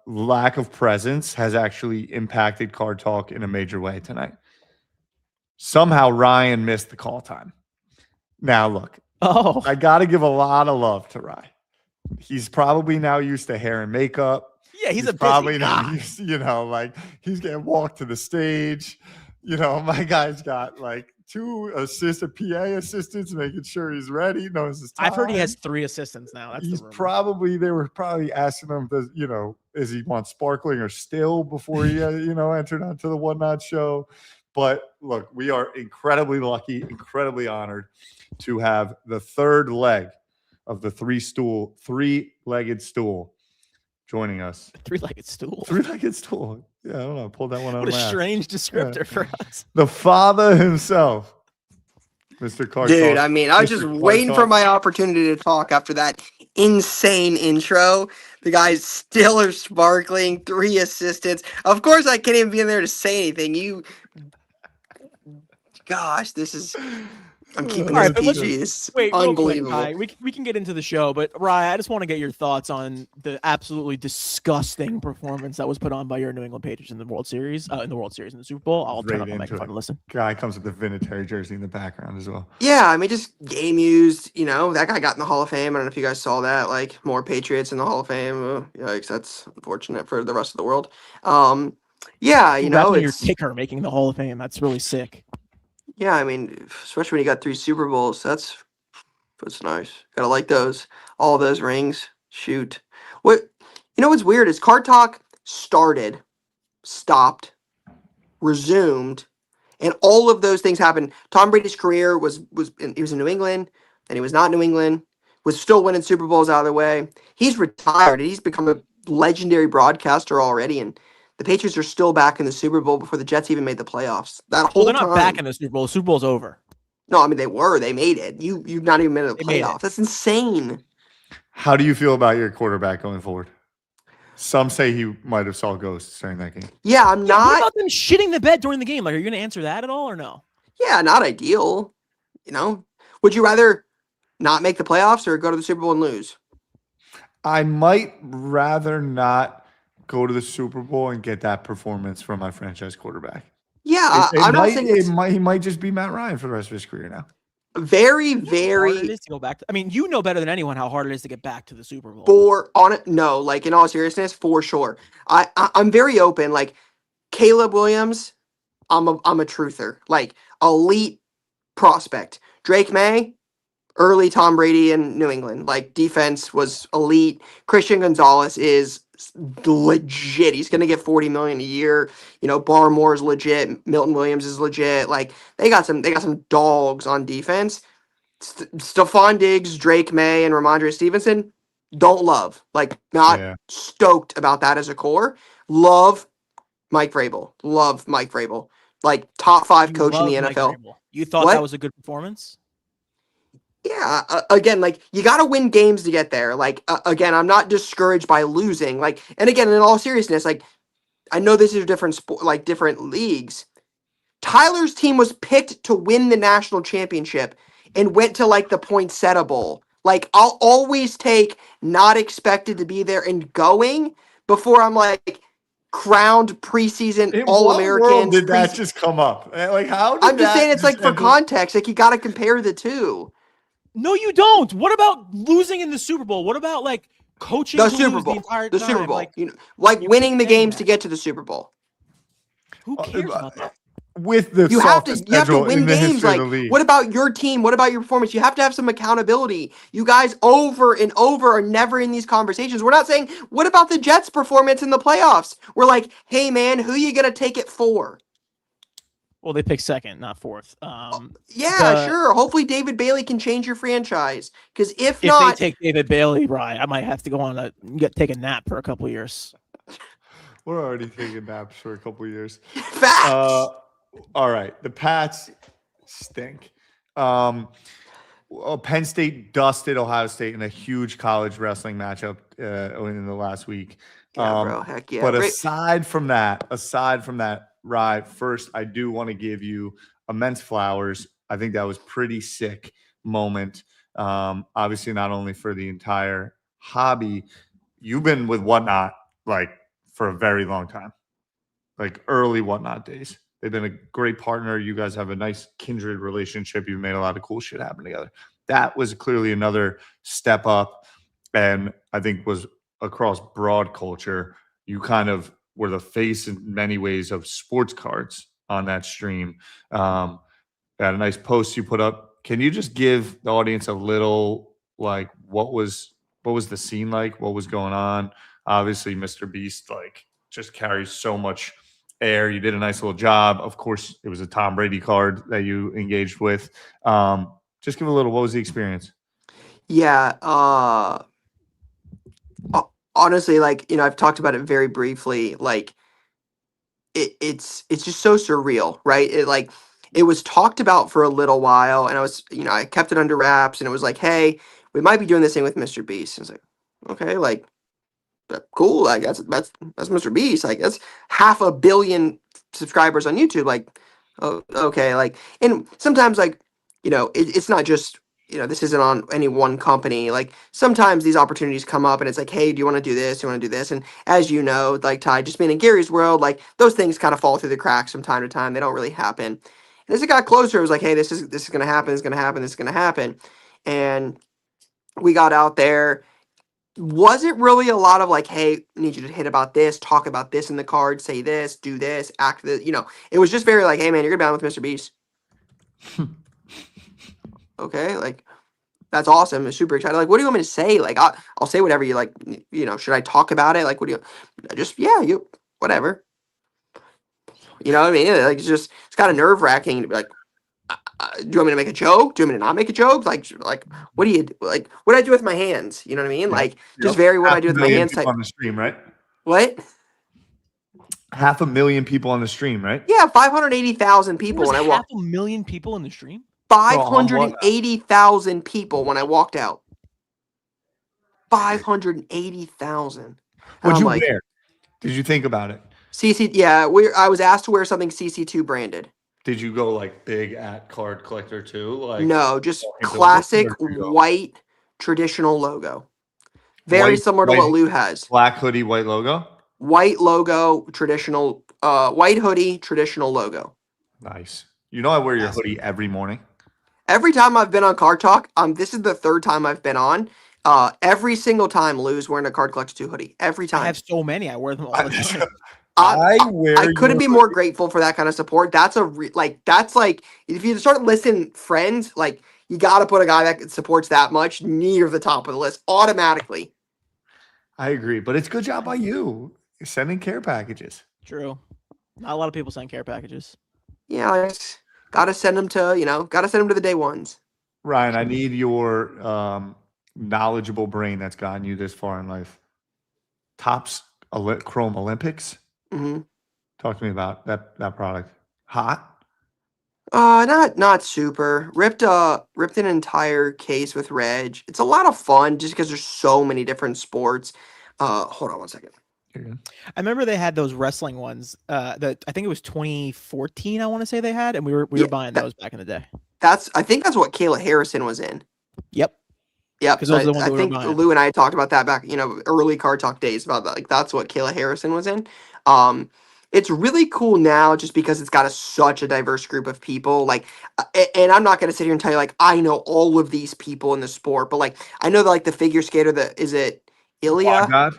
Speaker 1: lack of presence has actually impacted Card Talk in a major way tonight. Somehow Ryan missed the call time. Now look,
Speaker 2: Oh,
Speaker 1: I got to give a lot of love to Ryan. He's probably now used to hair and makeup.
Speaker 2: yeah, he's a busy
Speaker 1: probably
Speaker 2: guy.
Speaker 1: not used, like he's getting walked to the stage. My guy's got like 2 PA assistants making sure he's ready, knows his time.
Speaker 2: I've heard he has 3 assistants now. That's
Speaker 1: He's
Speaker 2: the rumor.
Speaker 1: probably, they were probably asking him, is he want sparkling or still before he, entered onto the One Knot show. But look, we are incredibly lucky, incredibly honored to have the third leg of the three-legged stool joining us.
Speaker 2: 3-legged stool.
Speaker 1: Three-legged stool. Yeah, I don't know. Pulled that one out.
Speaker 2: What
Speaker 1: of
Speaker 2: a
Speaker 1: my ass.
Speaker 2: strange descriptor for us.
Speaker 1: The father himself, Mr. Clark.
Speaker 3: Dude, I mean, I was
Speaker 1: Mr.
Speaker 3: just
Speaker 1: Clark
Speaker 3: waiting for
Speaker 1: Talk.
Speaker 3: my opportunity to talk after that insane intro. The guys still are sparkling, 3 assistants. Of course, I can't even be in there to say anything. Gosh, I'm keeping
Speaker 2: All right,
Speaker 3: this
Speaker 2: but let's-
Speaker 3: PG. It's
Speaker 2: Wait, real quick,
Speaker 3: unbelievable.
Speaker 2: Ryan, we can get into the show, but Ryan, I just want to get your thoughts on the absolutely disgusting performance that was put on by your New England Patriots in the World Series, in the Super Bowl. I'll turn
Speaker 1: Right
Speaker 2: up my
Speaker 1: into
Speaker 2: microphone
Speaker 1: it.
Speaker 2: and listen.
Speaker 1: Guy comes with the Vinatieri jersey in the background as well.
Speaker 3: Yeah, I mean, just game used. That guy got in the Hall of Fame. I don't know if you guys saw that. Like, more Patriots in the Hall of Fame. Yikes, that's unfortunate for the rest of the world. Yeah,
Speaker 2: Congrats on your
Speaker 3: it's
Speaker 2: kicker making the Hall of Fame. That's really sick.
Speaker 3: yeah. I mean, especially when you got 3 Super Bowls. That's nice. Gotta like those. All those rings. Shoot. What's weird is Card Talk started, stopped, resumed, and all of those things happened. Tom Brady's career he was in New England, and he was not New England, was still winning Super Bowls out of the way. He's retired, and he's become a legendary broadcaster already, and the Patriots are still back in the Super Bowl before the Jets even made the playoffs. That whole
Speaker 2: Well, they're not
Speaker 3: time.
Speaker 2: back in the Super Bowl. The Super Bowl's over.
Speaker 3: No, I mean they were. They made it. You've not even made the
Speaker 2: They made it.
Speaker 3: playoffs. That's insane.
Speaker 1: How do you feel about your quarterback going forward? Some say he might have saw ghosts during that game.
Speaker 3: Yeah, I'm
Speaker 2: What
Speaker 3: not.
Speaker 2: about them shitting the bed during the game? Like, are you going to answer that at all or no?
Speaker 3: Yeah, not ideal. Would you rather not make the playoffs or go to the Super Bowl and lose?
Speaker 1: I might rather not go to the Super Bowl and get that performance from my franchise quarterback.
Speaker 3: Yeah, I'm not saying it's
Speaker 1: He might just be Matt Ryan for the rest of his career now.
Speaker 3: very,
Speaker 2: You know how hard it
Speaker 3: very
Speaker 2: is to go back. I mean, you know better than anyone how hard it is to get back to the Super Bowl.
Speaker 3: no, like in all seriousness, for sure. I'm very open. Like Caleb Williams, I'm a truther. Like elite prospect. Drake May, early Tom Brady in New England. Like defense was elite. Christian Gonzalez is legit. He's gonna get $40 million a year. Barmore is legit. Milton Williams is legit. Like they got some dogs on defense. Stephon Diggs, Drake May, and Ramondre Stevenson don't love. Like not
Speaker 1: Yeah.
Speaker 3: stoked about that as a core. Love Mike Vrabel. Love Mike Vrabel. Like top 5
Speaker 2: You
Speaker 3: coach in the
Speaker 2: love Mike
Speaker 3: NFL.
Speaker 2: Vrabel. You thought
Speaker 3: What?
Speaker 2: that was a good performance?
Speaker 3: Yeah, again, like you got to win games to get there. Like again, I'm not discouraged by losing. Like, and again, in all seriousness, like I know this is different different leagues. Tyler's team was picked to win the national championship and went to like the Poinsettia Bowl. Like I'll always take not expected to be there and going before I'm like crowned preseason
Speaker 1: In
Speaker 3: All
Speaker 1: what
Speaker 3: Americans.
Speaker 1: world did that just come up? Like, how did
Speaker 3: I'm just
Speaker 1: that
Speaker 3: saying it's like for
Speaker 1: end up-
Speaker 3: context. Like you got to compare the two.
Speaker 2: No, you don't. What about losing in the Super Bowl? What about like coaching
Speaker 3: The
Speaker 2: to
Speaker 3: Super
Speaker 2: lose
Speaker 3: Bowl.
Speaker 2: the entire
Speaker 3: The
Speaker 2: time?
Speaker 3: Super Bowl.
Speaker 2: Like,
Speaker 3: Like
Speaker 2: you
Speaker 3: winning
Speaker 2: keep
Speaker 3: the
Speaker 2: saying
Speaker 3: games to
Speaker 2: that.
Speaker 3: get to the Super Bowl.
Speaker 2: Who cares about that?
Speaker 1: with the
Speaker 3: You have to
Speaker 1: softest
Speaker 3: you have to
Speaker 1: schedule
Speaker 3: win
Speaker 1: in the
Speaker 3: games.
Speaker 1: history
Speaker 3: Like
Speaker 1: of the league?
Speaker 3: what about your team? What about your performance? You have to have some accountability. You guys over and over are never in these conversations. We're not saying what about the Jets' performance in the playoffs? We're like, hey man, who you gonna take it for?
Speaker 2: Well, they picked second, not fourth.
Speaker 3: Yeah, sure. Hopefully David Bailey can change your franchise. Because if
Speaker 2: If
Speaker 3: not,
Speaker 2: they take David Bailey, right, I might have to go on take a nap for a couple of years.
Speaker 1: We're already taking naps for a couple years.
Speaker 3: facts.
Speaker 1: All right, the Pats stink. Penn State dusted Ohio State in a huge college wrestling matchup in the last week.
Speaker 3: Yeah, bro. Heck yeah.
Speaker 1: But
Speaker 3: Right.
Speaker 1: aside from that, Rye, first I do want to give you immense flowers. I think that was pretty sick moment. Obviously, not only for the entire hobby, you've been with Whatnot like for a very long time, like early Whatnot days. They've been a great partner. You guys have a nice kindred relationship. You've made a lot of cool shit happen together. That was clearly another step up, and I think was across broad culture. You kind of were the face in many ways of sports cards on that stream. Had a nice post you put up. Can you just give the audience a little like what was the scene like? What was going on? Obviously, Mr. Beast like just carries so much air. You did a nice little job. Of course, it was a Tom Brady card that you engaged with. Just give a little. What was the experience?
Speaker 3: Yeah. Honestly, like, I've talked about it very briefly. Like, it's just so surreal, right? It was talked about for a little while, and I kept it under wraps, and it was like, hey, we might be doing this thing with Mr. Beast. And it's like, okay, like, cool. Like that's Mr. Beast. Like that's 500 million subscribers on YouTube. Like, oh, okay. Like, and sometimes like, it's not just, this isn't on any one company. Like sometimes these opportunities come up and it's like, hey, do you want to do this? Do you want to do this? And as you know, like Ty, just being in Gary's world, like those things kind of fall through the cracks from time to time. They don't really happen. And as it got closer, it was like, hey, this is going to happen. This is going to happen. This is going to happen. And we got out there. Wasn't really a lot of like, hey, I need you to hit about this, talk about this in the card, say this, do this, act this. It was just very like, hey man, you're gonna be on with Mr. Beast. Okay, like that's awesome. I'm super excited. Like, what do you want me to say? Like, I'll say whatever you like. Should I talk about it? Like, what do you just whatever. You know what I mean? Like, it's kind of nerve wracking to be like, do you want me to make a joke? Do you want me to not make a joke? Like, what do you like? What do I do with my hands? You know what I mean?
Speaker 1: Yeah.
Speaker 3: Like, just very what I do with my
Speaker 1: 500,000
Speaker 3: hands.
Speaker 1: people
Speaker 3: Type.
Speaker 1: on the stream, right?
Speaker 3: What?
Speaker 1: 500,000 people on the stream, right?
Speaker 3: Yeah, 580,000 people
Speaker 2: There
Speaker 3: when I
Speaker 2: was
Speaker 3: walked.
Speaker 2: 500,000 people in the stream.
Speaker 3: 580,000 people when I walked out. 580,000.
Speaker 1: What'd you
Speaker 3: like,
Speaker 1: wear? Did you think about it?
Speaker 3: CC, yeah, I was asked to wear something CC2 branded.
Speaker 1: Did you go like big at card collector too? Like
Speaker 3: No, just
Speaker 1: walking to
Speaker 3: classic
Speaker 1: work, or did you go
Speaker 3: white traditional logo. Very
Speaker 1: White-
Speaker 3: similar to
Speaker 1: white-
Speaker 3: what Lou has.
Speaker 1: black hoodie, white logo?
Speaker 3: White logo, traditional, white hoodie, traditional logo.
Speaker 1: Nice. You know I wear your hoodie every morning.
Speaker 3: Every time I've been on Card Talk, this is the third time I've been on. Every single time Lou's wearing a Card Collector 2 hoodie. Every time.
Speaker 2: I have so many. I wear them all the time.
Speaker 1: I wear
Speaker 3: I couldn't
Speaker 1: your
Speaker 3: be more grateful for that kind of support. That's that's like if you start listing friends, like you got to put a guy that supports that much near the top of the list automatically.
Speaker 1: I agree, but it's good job by you sending care packages.
Speaker 2: True. Not a lot of people send care packages.
Speaker 3: Yeah, got to send them to the day ones.
Speaker 1: Ryan, I need your knowledgeable brain that's gotten you this far in life. Topps Chrome Olympics.
Speaker 3: Mm-hmm.
Speaker 1: Talk to me about that product. Hot?
Speaker 3: Not super. Ripped an entire case with Reg. It's a lot of fun just because there's so many different sports. Hold on one second.
Speaker 2: I remember they had those wrestling ones. That I think it was 2014. I want to say they had, and we were buying those back in the day.
Speaker 3: I think that's what Kayla Harrison was in.
Speaker 2: Yep.
Speaker 3: Yep.
Speaker 2: 'Cause
Speaker 3: So
Speaker 2: those are the ones
Speaker 3: I
Speaker 2: we were
Speaker 3: think
Speaker 2: buying.
Speaker 3: Lou and I talked about that back, early Card Talk days about that. Like that's what Kayla Harrison was in. Um, it's really cool now just because it's got such a diverse group of people. Like, and I'm not gonna sit here and tell you like I know all of these people in the sport, but like I know that like the figure skater that is it
Speaker 1: Quad
Speaker 3: Ilya?
Speaker 1: God?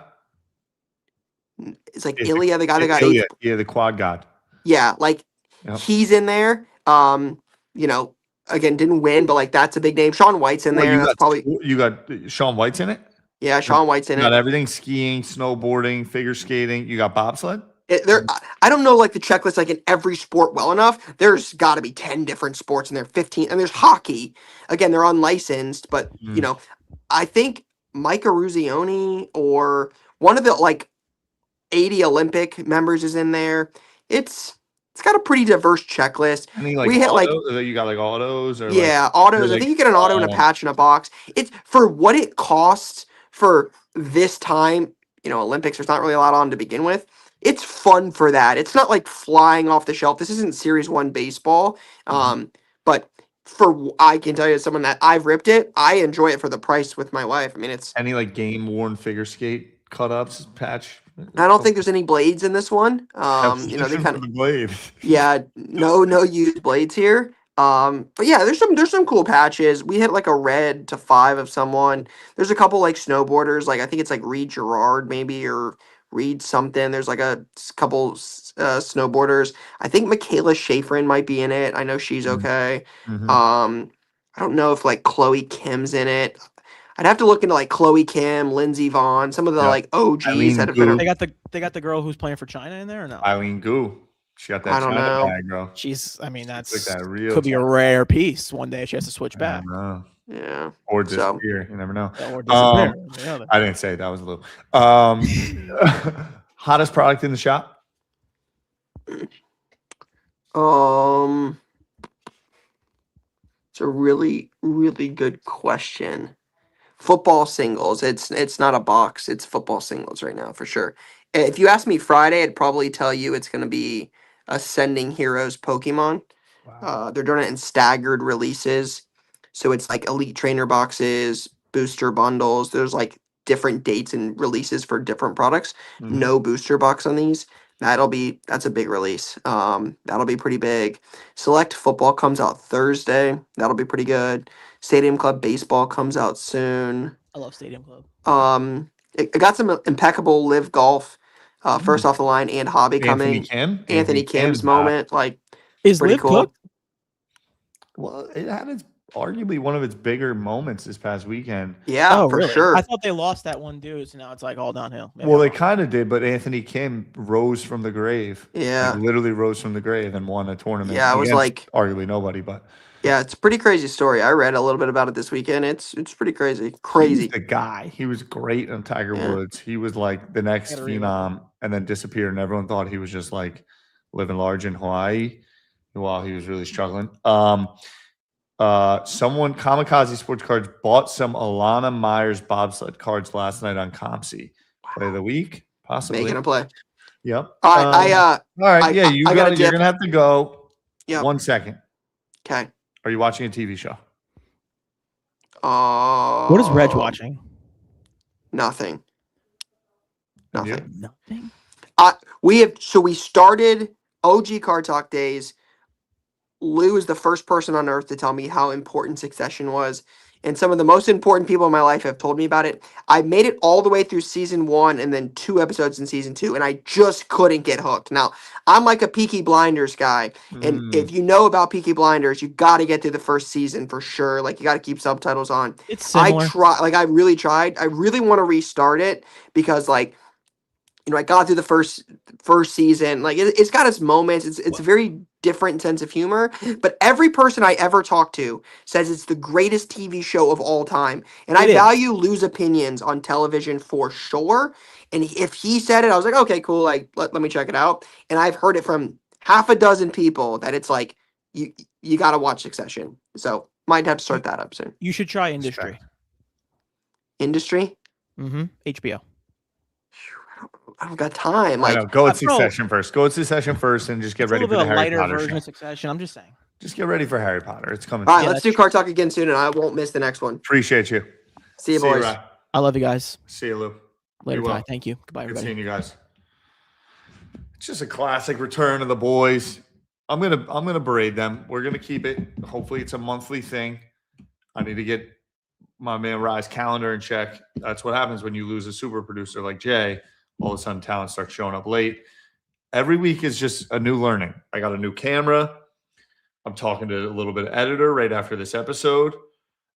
Speaker 3: It's like
Speaker 1: It's,
Speaker 3: Ilya, the guy that got
Speaker 1: Ilya.
Speaker 3: eighth.
Speaker 1: Yeah, the quad God.
Speaker 3: Yeah, like
Speaker 1: Yep.
Speaker 3: he's in there. You know, again, didn't win, but like that's a big name. Sean White's in
Speaker 1: Well,
Speaker 3: there. That's probably
Speaker 1: you got Sean White's in it.
Speaker 3: yeah, Sean White's in
Speaker 1: You got
Speaker 3: it.
Speaker 1: everything: skiing, snowboarding, figure skating. You got bobsled.
Speaker 3: I don't know like the checklist like in every sport well enough. There's got to be 10 different sports in there, 15, and there's hockey. Again, they're unlicensed, but
Speaker 1: Mm.
Speaker 3: I think Micah Ruzioni or one of the like 80 Olympic members is in there. It's got a pretty diverse checklist.
Speaker 1: Any like
Speaker 3: We hit like
Speaker 1: autos? You got like autos or like
Speaker 3: yeah, autos. I
Speaker 1: like
Speaker 3: think you get an auto and a patch in a box. It's for what it costs for this time. Olympics. There's not really a lot on to begin with. It's fun for that. It's not like flying off the shelf. This isn't Series 1 baseball. But I can tell you as someone that I've ripped it, I enjoy it for the price with my wife. I mean, it's
Speaker 1: any like game worn figure skate cut ups patch.
Speaker 3: I don't think there's any blades in this one.
Speaker 1: That's
Speaker 3: They
Speaker 1: different
Speaker 3: kind
Speaker 1: from
Speaker 3: of
Speaker 1: the blade.
Speaker 3: yeah, no used blades here. But yeah, there's some cool patches. We hit like a red to 5 of someone. There's a couple like snowboarders, like I think it's like Reed Gerard maybe or Reed something. There's like a couple snowboarders. I think Michaela Schafrin might be in it. I know she's okay.
Speaker 1: Mhm.
Speaker 3: I don't know if like Chloe Kim's in it. I'd have to look into like Chloe Kim, Lindsey Vaughn, some of the
Speaker 1: Yep.
Speaker 3: like OGs
Speaker 1: Eileen
Speaker 3: that have been.
Speaker 1: Gu.
Speaker 2: They got the girl who's playing for China in there or no?
Speaker 1: Eileen Gu. She got
Speaker 3: I
Speaker 1: that
Speaker 3: don't
Speaker 1: China
Speaker 3: know.
Speaker 1: bag, bro.
Speaker 2: I mean, that's
Speaker 1: Like that real
Speaker 2: could be a
Speaker 1: China
Speaker 2: rare piece. One day she has to switch
Speaker 1: I
Speaker 2: back
Speaker 1: don't know.
Speaker 3: Yeah.
Speaker 1: Or
Speaker 3: So-
Speaker 1: disappear. You never know.
Speaker 2: or disappear. Yeah.
Speaker 1: I didn't say that was a little. Hottest product in the shop?
Speaker 3: It's a really, really good question. Football singles. It's not a box. It's football singles right now for sure. If you ask me Friday, I'd probably tell you it's going to be Ascending Heroes Pokemon.
Speaker 1: Wow.
Speaker 3: They're doing it in staggered releases. So it's like Elite Trainer boxes, booster bundles. There's like different dates and releases for different products.
Speaker 1: Mhm.
Speaker 3: No booster box on these. That's a big release. That'll be pretty big. Select Football comes out Thursday. That'll be pretty good. Stadium Club Baseball comes out soon.
Speaker 2: I love Stadium Club.
Speaker 3: It got some impeccable Live Golf, first off the line and hobby
Speaker 1: Anthony
Speaker 3: coming.
Speaker 1: Kim?
Speaker 3: Anthony Kim's
Speaker 1: Kim's
Speaker 3: moment, like
Speaker 2: Is
Speaker 3: pretty
Speaker 2: Liv
Speaker 3: cool.
Speaker 2: cooked?
Speaker 1: Well, it had arguably one of its bigger moments this past weekend.
Speaker 3: yeah, for sure.
Speaker 2: I thought they lost that one dude, so now it's like all downhill. Maybe
Speaker 1: Well,
Speaker 2: I'm
Speaker 1: they
Speaker 2: wrong.
Speaker 1: kind of did, but Anthony Kim rose from the grave.
Speaker 3: Yeah.
Speaker 1: Like, literally rose from the grave and won a tournament.
Speaker 3: Yeah, it was
Speaker 1: against
Speaker 3: like-
Speaker 1: arguably nobody, but
Speaker 3: Yeah, it's a pretty crazy story. I read a little bit about it this weekend. It's pretty crazy. Crazy.
Speaker 1: he's the guy. He was great on Tiger
Speaker 3: Yeah.
Speaker 1: Woods. He was like the next
Speaker 2: Gotta read
Speaker 1: phenom, and then disappeared, and everyone thought he was just like living large in Hawaii while he was really struggling. Someone Kamikaze Sports Cards bought some Alana Myers bobsled cards last night on ComC. Play of the week, possibly.
Speaker 3: Making a play.
Speaker 1: Yep.
Speaker 3: All right,
Speaker 1: all right. Yeah,
Speaker 3: I gotta
Speaker 1: you're
Speaker 3: dip.
Speaker 1: gonna have to go.
Speaker 3: Yep.
Speaker 1: 1 second.
Speaker 3: Okay.
Speaker 1: Are you watching a TV show?
Speaker 2: What is Reg watching?
Speaker 3: Nothing.
Speaker 1: And you?
Speaker 3: Nothing.
Speaker 2: Nothing.
Speaker 3: We started OG Card Talk days. Lou is the first person on earth to tell me how important Succession was. And some of the most important people in my life have told me about it. I made it all the way through season 1 and then 2 episodes in season 2, and I just couldn't get hooked. Now, I'm like a Peaky Blinders guy. And if you know about Peaky Blinders, you got to get through the first season for sure. Like, you got to keep subtitles on.
Speaker 2: It's similar.
Speaker 3: I really tried. I really want to restart it because, like, I got through the first season. Like, it's got its moments. It's a very different sense of humor. But every person I ever talked to says it's the greatest TV show of all time. And I
Speaker 2: It is.
Speaker 3: value Lou's opinions on television for sure. And if he said it, I was like, okay, cool. Like, let me check it out. And I've heard it from half a dozen people that it's like, you got to watch Succession. So might have to start that up soon.
Speaker 2: You should try Industry.
Speaker 1: Respect.
Speaker 3: Industry?
Speaker 2: HBO.
Speaker 3: I don't got time.
Speaker 1: I
Speaker 3: Like,
Speaker 1: know. Go with
Speaker 2: bro.
Speaker 1: Succession first. Go with Succession first, and just get
Speaker 2: It's a
Speaker 1: ready
Speaker 2: little
Speaker 1: for
Speaker 2: bit
Speaker 1: the
Speaker 2: of a
Speaker 1: Harry
Speaker 2: lighter
Speaker 1: Potter
Speaker 2: version
Speaker 1: show.
Speaker 2: of Succession. I'm just saying.
Speaker 1: Just get ready for Harry Potter. It's coming.
Speaker 3: all right,
Speaker 2: Yeah,
Speaker 3: let's do
Speaker 2: that's
Speaker 3: Card Talk again soon, and I won't miss the next one.
Speaker 1: Appreciate you.
Speaker 3: See you, boys.
Speaker 1: Rye.
Speaker 2: I love you guys.
Speaker 1: See you, Lou.
Speaker 2: Later,
Speaker 1: well.
Speaker 2: Ty. Thank you. Goodbye,
Speaker 1: Good
Speaker 2: everybody.
Speaker 1: seeing you guys. It's just a classic return of the boys. I'm gonna berate them. We're gonna keep it. Hopefully, it's a monthly thing. I need to get my man Rye's calendar in check. That's what happens when you lose a super producer like Jay. All of a sudden, talent starts showing up late. Every week is just a new learning. I got a new camera. I'm talking to a little bit of editor right after this episode.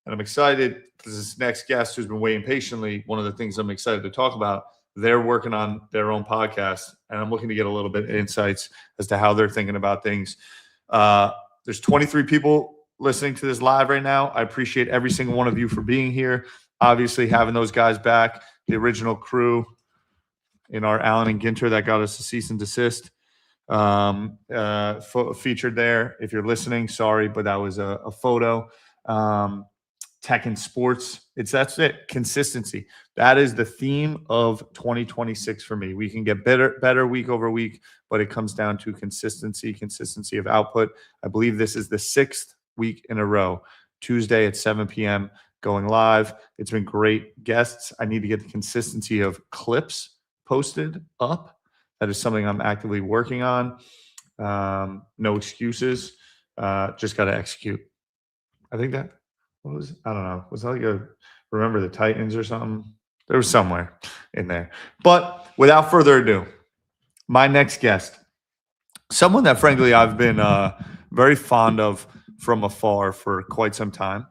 Speaker 1: And I'm excited because this next guest who's been waiting patiently, one of the things I'm excited to talk about, they're working on their own podcast. And I'm looking to get a little bit of insights as to how they're thinking about things. There's 23 people listening to this live right now. I appreciate every single one of you for being here. Obviously, having those guys back, the original crew in our Allen and Ginter that got us a cease and desist featured there. If you're listening, sorry, but that was a photo. Tech and sports. That's it. Consistency. That is the theme of 2026 for me. We can get better week over week, but it comes down to consistency of output. I believe this is the 6th week in a row. Tuesday at 7 p.m. going live. It's been great guests. I need to get the consistency of clips posted up. That is something I'm actively working on. No excuses. Just got to execute. I think that I don't know. Was that like Remember the Titans or something? There was somewhere in there. But without further ado, my next guest, someone that frankly I've been very fond of from afar for quite some time.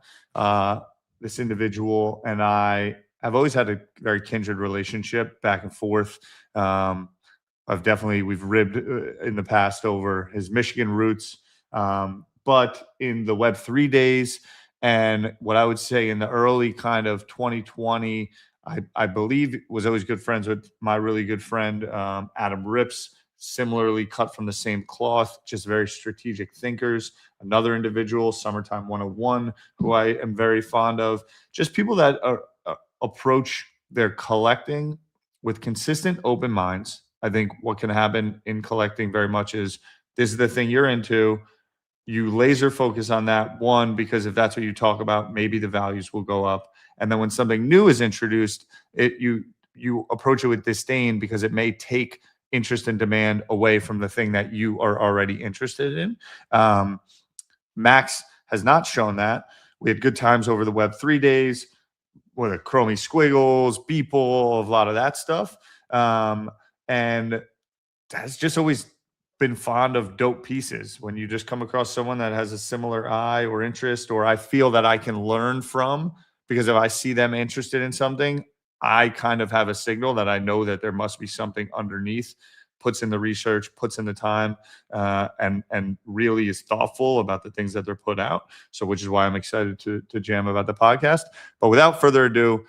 Speaker 1: This individual and I have always had a very kindred relationship back and forth. We've ribbed in the past over his Michigan roots, but in the Web3 days and what I would say in the early kind of 2020, I believe was always good friends with my really good friend, Adam Rips, similarly cut from the same cloth, just very strategic thinkers. Another individual, Summertime 101, who I am very fond of, just people that approach their collecting with consistent open minds. I think what can happen in collecting very much is this is the thing you're into. You laser focus on that one, because if that's what you talk about, maybe the values will go up. And then when something new is introduced, you approach it with disdain because it may take interest and demand away from the thing that you are already interested in. Max has not shown that. We had good times over the Web3 days with the Chromie Squiggles, Beeple, a lot of that stuff. And that's just always been fond of dope pieces. When you just come across someone that has a similar eye or interest, or I feel that I can learn from, because if I see them interested in something, I kind of have a signal that I know that there must be something underneath, puts in the research, puts in the time, and really is thoughtful about the things that they're put out. So, which is why I'm excited to jam about the podcast. But without further ado,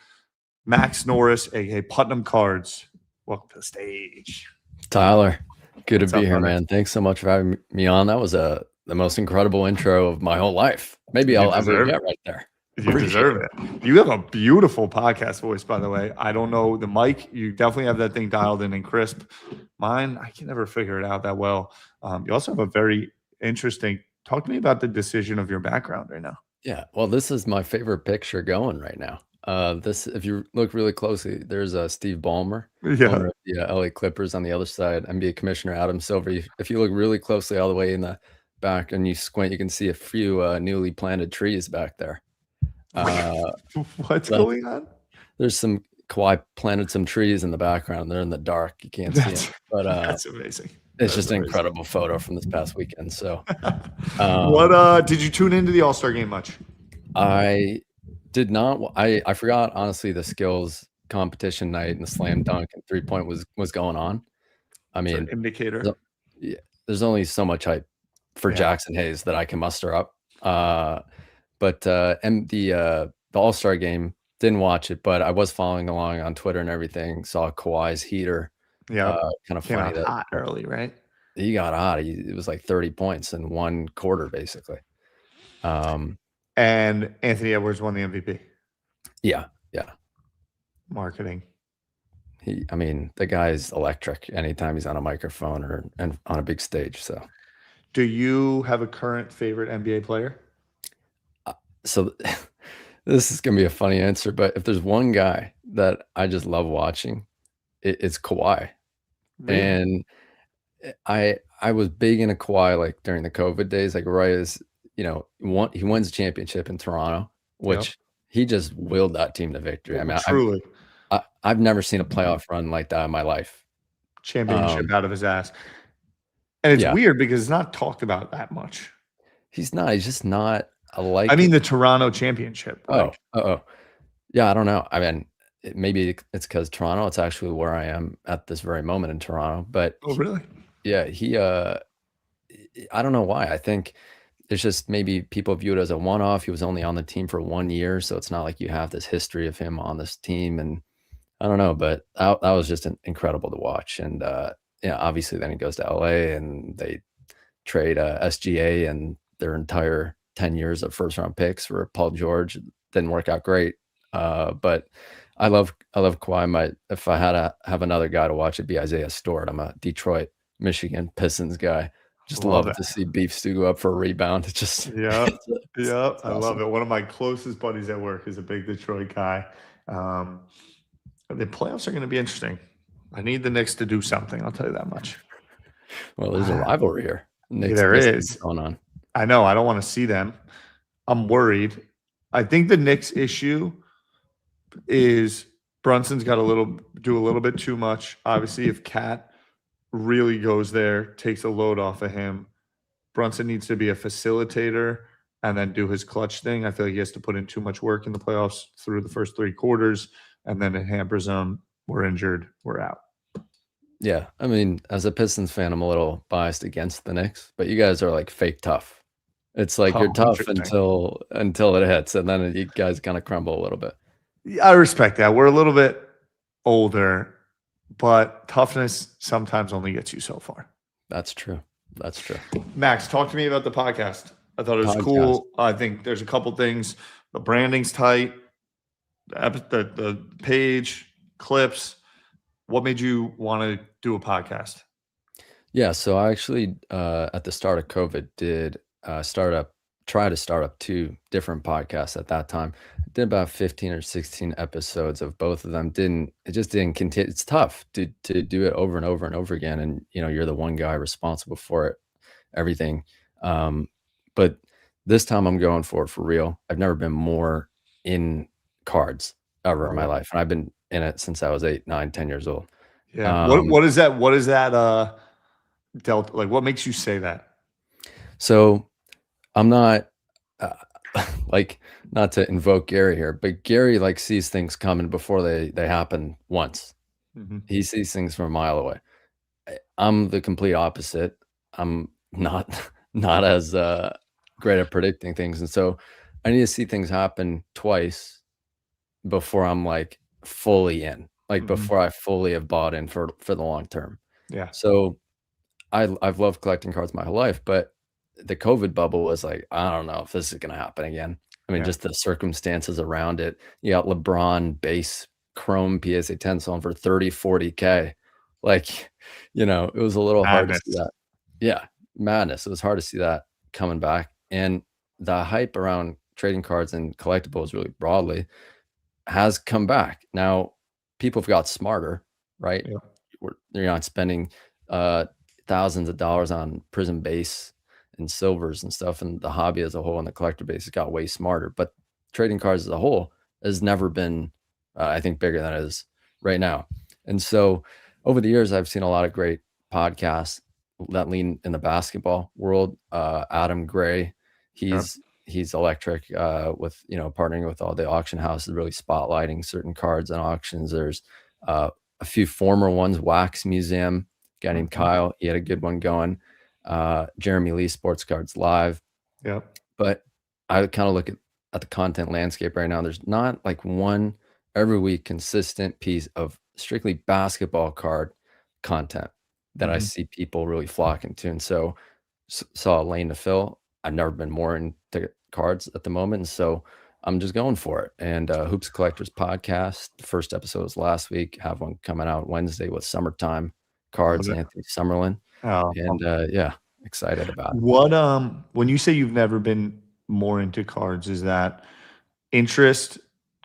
Speaker 1: Max Norris, aka Putnam Cards, welcome to the stage.
Speaker 4: Tyler, good
Speaker 1: What's
Speaker 4: to be
Speaker 1: up,
Speaker 4: here,
Speaker 1: brother?
Speaker 4: man. Thanks so much for having me on. That was the most incredible intro of my whole life. Maybe
Speaker 1: You
Speaker 4: I'll ever
Speaker 1: deserve
Speaker 4: get right there.
Speaker 1: You deserve it. You have a beautiful podcast voice, by the way. I don't know the mic. You definitely have that thing dialed in and crisp. Mine, I can never figure it out that well. You also have a very interesting. Talk to me about the decision of your background right now.
Speaker 4: Yeah. Well, this is my favorite picture going right now. If you look really closely, there's Steve Ballmer,
Speaker 1: Yeah.
Speaker 4: owner of the LA Clippers. On the other side, NBA Commissioner Adam Silver. If you look really closely all the way in the back and you squint, you can see a few newly planted trees back there.
Speaker 1: What's
Speaker 4: so
Speaker 1: going on?
Speaker 4: There's some Kawhi planted some trees in the background. They're in the dark. You can't see them. But
Speaker 1: That's amazing.
Speaker 4: it's just an incredible photo from this past weekend. So
Speaker 1: what did you tune into the All-Star game much?
Speaker 4: I did not. I forgot, honestly, the skills competition night and the slam dunk and 3-point was going on. I
Speaker 1: It's an
Speaker 4: mean,
Speaker 1: indicator.
Speaker 4: there's only so much hype for
Speaker 1: Yeah.
Speaker 4: Jackson Hayes that I can muster up. But the All-Star game, didn't watch it, but I was following along on Twitter and everything. Saw Kawhi's heater.
Speaker 1: Yeah.
Speaker 4: Kind of
Speaker 1: Came
Speaker 4: funny
Speaker 1: out
Speaker 4: that
Speaker 1: hot early, right?
Speaker 4: he got hot. It was like 30 points in one quarter, basically.
Speaker 1: And Anthony Edwards won the MVP.
Speaker 4: Yeah.
Speaker 1: Marketing.
Speaker 4: The guy's electric anytime he's on a microphone and on a big stage. So,
Speaker 1: Do you have a current favorite NBA player?
Speaker 4: so This is gonna be a funny answer, but if there's one guy that I just love watching, it's Kawhi.
Speaker 1: Really?
Speaker 4: And I was big into Kawhi like during the COVID days, like right as he wins a championship in Toronto, which he just willed that team to victory. I mean,
Speaker 1: Truly,
Speaker 4: I've never seen a playoff run like that in my life.
Speaker 1: championship out of his ass. And it's
Speaker 4: Yeah.
Speaker 1: weird because it's not talked about that much.
Speaker 4: He's just not
Speaker 1: I mean, the Toronto championship.
Speaker 4: Yeah, I don't know. I mean, maybe it's because Toronto. It's actually where I am at this very moment in Toronto. But
Speaker 1: Oh, really?
Speaker 4: yeah, I don't know why. I think it's just maybe people view it as a one-off. He was only on the team for 1 year, so it's not like you have this history of him on this team. And I don't know, but that was just incredible to watch. And obviously then he goes to LA and they trade SGA and their entire 10 years of first-round picks for Paul George. It didn't work out great. But I love Kawhi. If I had to have another guy to watch, it'd be Isaiah Stewart. I'm a Detroit, Michigan Pistons guy. Just love to see Beef Stew go up for a rebound. It's just
Speaker 1: Yeah,
Speaker 4: it's
Speaker 1: I love
Speaker 4: awesome.
Speaker 1: it. One of my closest buddies at work is a big Detroit guy. The playoffs are going to be interesting. I need the Knicks to do something. I'll tell you that much.
Speaker 4: Well, there's a rivalry here.
Speaker 1: There
Speaker 4: Pistons
Speaker 1: is.
Speaker 4: going on.
Speaker 1: I know. I don't want to see them. I'm worried. I think the Knicks issue is Brunson's got do a little bit too much. Obviously, if Cat really goes there, takes a load off of him, Brunson needs to be a facilitator and then do his clutch thing. I feel like he has to put in too much work in the playoffs through the first 3 quarters, and then it hampers him. We're injured. We're out.
Speaker 4: Yeah, I mean, as a Pistons fan, I'm a little biased against the Knicks, but you guys are like fake tough. It's like you're tough until it hits, and then you guys kind of crumble a little bit.
Speaker 1: I respect that. We're a little bit older, but toughness sometimes only gets you so far.
Speaker 4: That's true. That's true.
Speaker 1: Max, talk to me about the podcast. I thought it was cool. I think there's a couple things. The branding's tight. The page, clips. What made you want to do a podcast?
Speaker 4: Yeah, so I actually at the start of COVID did try to start up 2 different podcasts at that time. I did about 15 or 16 episodes of both of them. It just didn't continue. It's tough to do it over and over and over again, and you're the one guy responsible for it, everything. But this time I'm going for it for real. I've never been more in cards ever in my life, and I've been in it since I was 8, 9, 10 years old.
Speaker 1: Yeah. What is that? What is that? Delta, like, what makes you say that?
Speaker 4: So I'm not like, not to invoke Gary here, but Gary like sees things coming before they happen once.
Speaker 1: Mm-hmm.
Speaker 4: He sees things from a mile away. I'm the complete opposite. I'm not as great at predicting things, and so I need to see things happen twice before I'm like fully in, like before I fully have bought in for the long term.
Speaker 1: Yeah.
Speaker 4: So I've loved collecting cards my whole life, but the COVID bubble was like, I don't know if this is going to happen again. I mean, just the circumstances around it. You got LeBron base chrome PSA 10 selling for 30, 40K. Like, it was a little hard to see that. Yeah, madness. It was hard to see that coming back. And the hype around trading cards and collectibles really broadly has come back. Now, people have got smarter, right?
Speaker 1: Yeah.
Speaker 4: You're not spending thousands of dollars on Prism base and silvers and stuff, and the hobby as a whole and the collector base has got way smarter. But trading cards as a whole has never been, I think, bigger than it is right now. And so over the years, I've seen a lot of great podcasts that lean in the basketball world. Adam Gray, he's electric with partnering with all the auction houses, really spotlighting certain cards and auctions. There's a few former ones. Wax Museum, a guy named Kyle, he had a good one going. Jeremy Lee, Sports Cards Live.
Speaker 1: Yeah.
Speaker 4: But I kind of look at the content landscape right now. There's not like one every week consistent piece of strictly basketball card content that I see people really flocking to. And so saw a lane to fill. I've never been more into cards at the moment. And so I'm just going for it. And Hoops Collectors podcast, the first episode was last week. Have one coming out Wednesday with Summertime Cards, Anthony Summerlin.
Speaker 1: Oh,
Speaker 4: and yeah, excited about it.
Speaker 1: What when you say you've never been more into cards, is that interest,